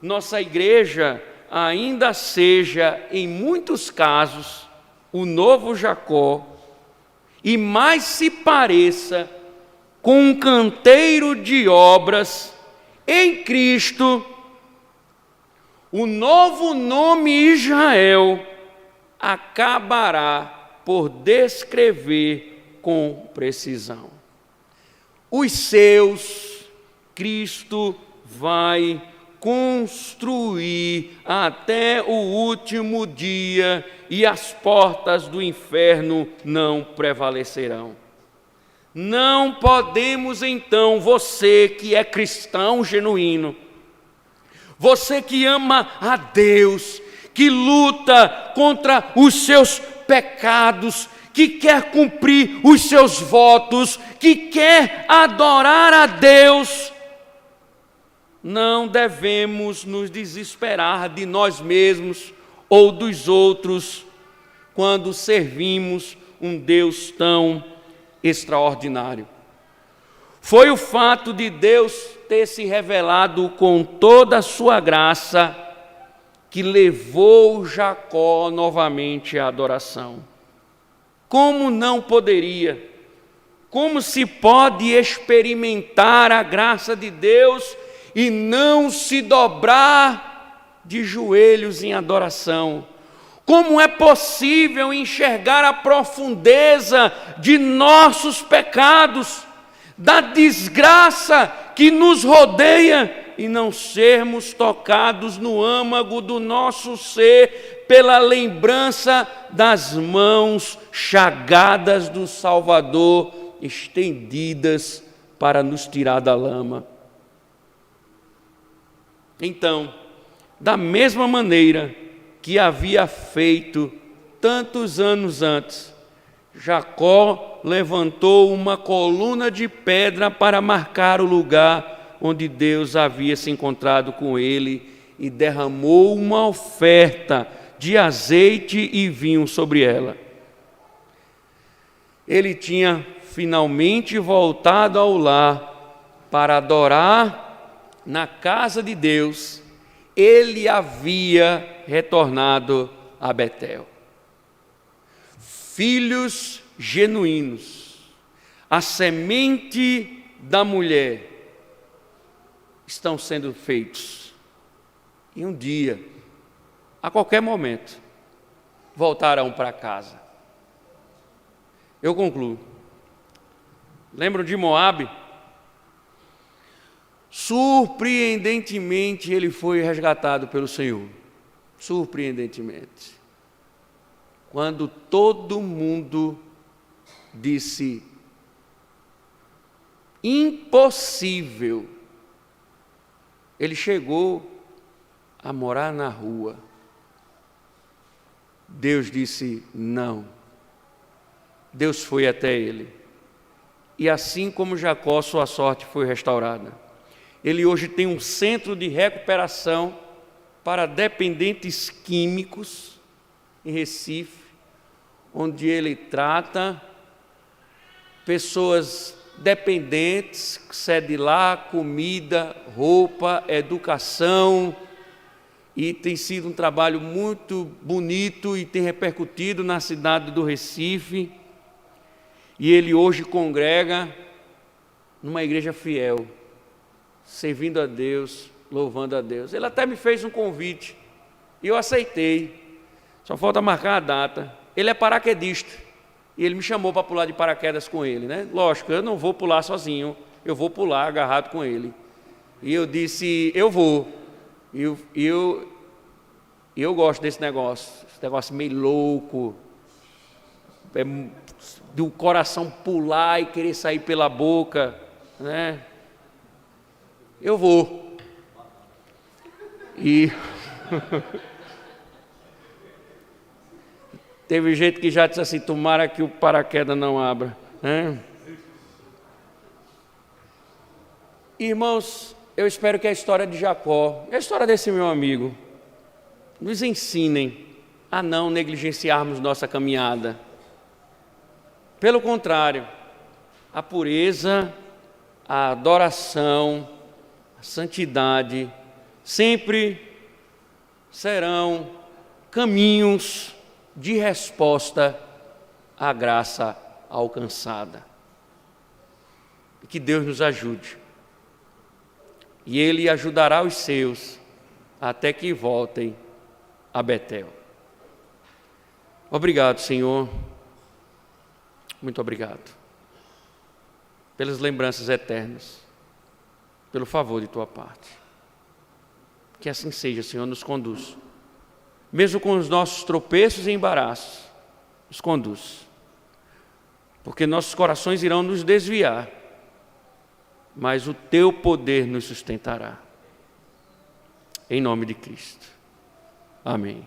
nossa igreja ainda seja, em muitos casos, o novo Jacó, e mais se pareça com um canteiro de obras, em Cristo, o novo nome Israel acabará por descrever com precisão. Os seus, Cristo vai construir até o último dia, e as portas do inferno não prevalecerão. Não podemos então, você que é cristão genuíno, você que ama a Deus, que luta contra os seus pecados, que quer cumprir os seus votos, que quer adorar a Deus, não devemos nos desesperar de nós mesmos ou dos outros quando servimos um Deus tão extraordinário. Foi o fato de Deus ter se revelado com toda a sua graça que levou Jacó novamente à adoração. Como não poderia? Como se pode experimentar a graça de Deus e não se dobrar de joelhos em adoração? Como é possível enxergar a profundeza de nossos pecados, da desgraça que nos rodeia, e não sermos tocados no âmago do nosso ser pela lembrança das mãos chagadas do Salvador, estendidas para nos tirar da lama? Então, da mesma maneira que havia feito tantos anos antes, Jacó levantou uma coluna de pedra para marcar o lugar onde Deus havia se encontrado com ele e derramou uma oferta de azeite e vinho sobre ela. Ele tinha finalmente voltado ao lar para adorar na casa de Deus. Ele havia retornado a Betel. Filhos genuínos, a semente da mulher estão sendo feitos. E um dia, a qualquer momento, voltarão para casa. Eu concluo. Lembram de Moabe? Surpreendentemente, ele foi resgatado pelo Senhor. Surpreendentemente. Quando todo mundo disse impossível, ele chegou a morar na rua. Deus disse não. Deus foi até ele. E assim como Jacó, sua sorte foi restaurada. Ele hoje tem um centro de recuperação para dependentes químicos em Recife, onde ele trata pessoas dependentes, cede lá comida, roupa, educação, e tem sido um trabalho muito bonito e tem repercutido na cidade do Recife. E ele hoje congrega numa igreja fiel, servindo a Deus, louvando a Deus. Ele até me fez um convite e eu aceitei. Só falta marcar a data. Ele é paraquedista e ele me chamou para pular de paraquedas com ele, né? Lógico, eu não vou pular sozinho, eu vou pular agarrado com ele. E eu disse, eu vou. E eu gosto desse negócio meio louco, do coração pular e querer sair pela boca, né? Eu vou. E teve gente que já disse assim, tomara que o paraquedas não abra, né? Irmãos, eu espero que a história de Jacó, a história desse meu amigo, nos ensinem a não negligenciarmos nossa caminhada. Pelo contrário, a pureza, a adoração, a santidade sempre serão caminhos de resposta à graça alcançada. E que Deus nos ajude. E Ele ajudará os seus até que voltem a Betel. Obrigado, Senhor. Muito obrigado pelas lembranças eternas, pelo favor de Tua parte. Que assim seja, Senhor, nos conduz. Mesmo com os nossos tropeços e embaraços, nos conduz. Porque nossos corações irão nos desviar, mas o Teu poder nos sustentará. Em nome de Cristo. Amém.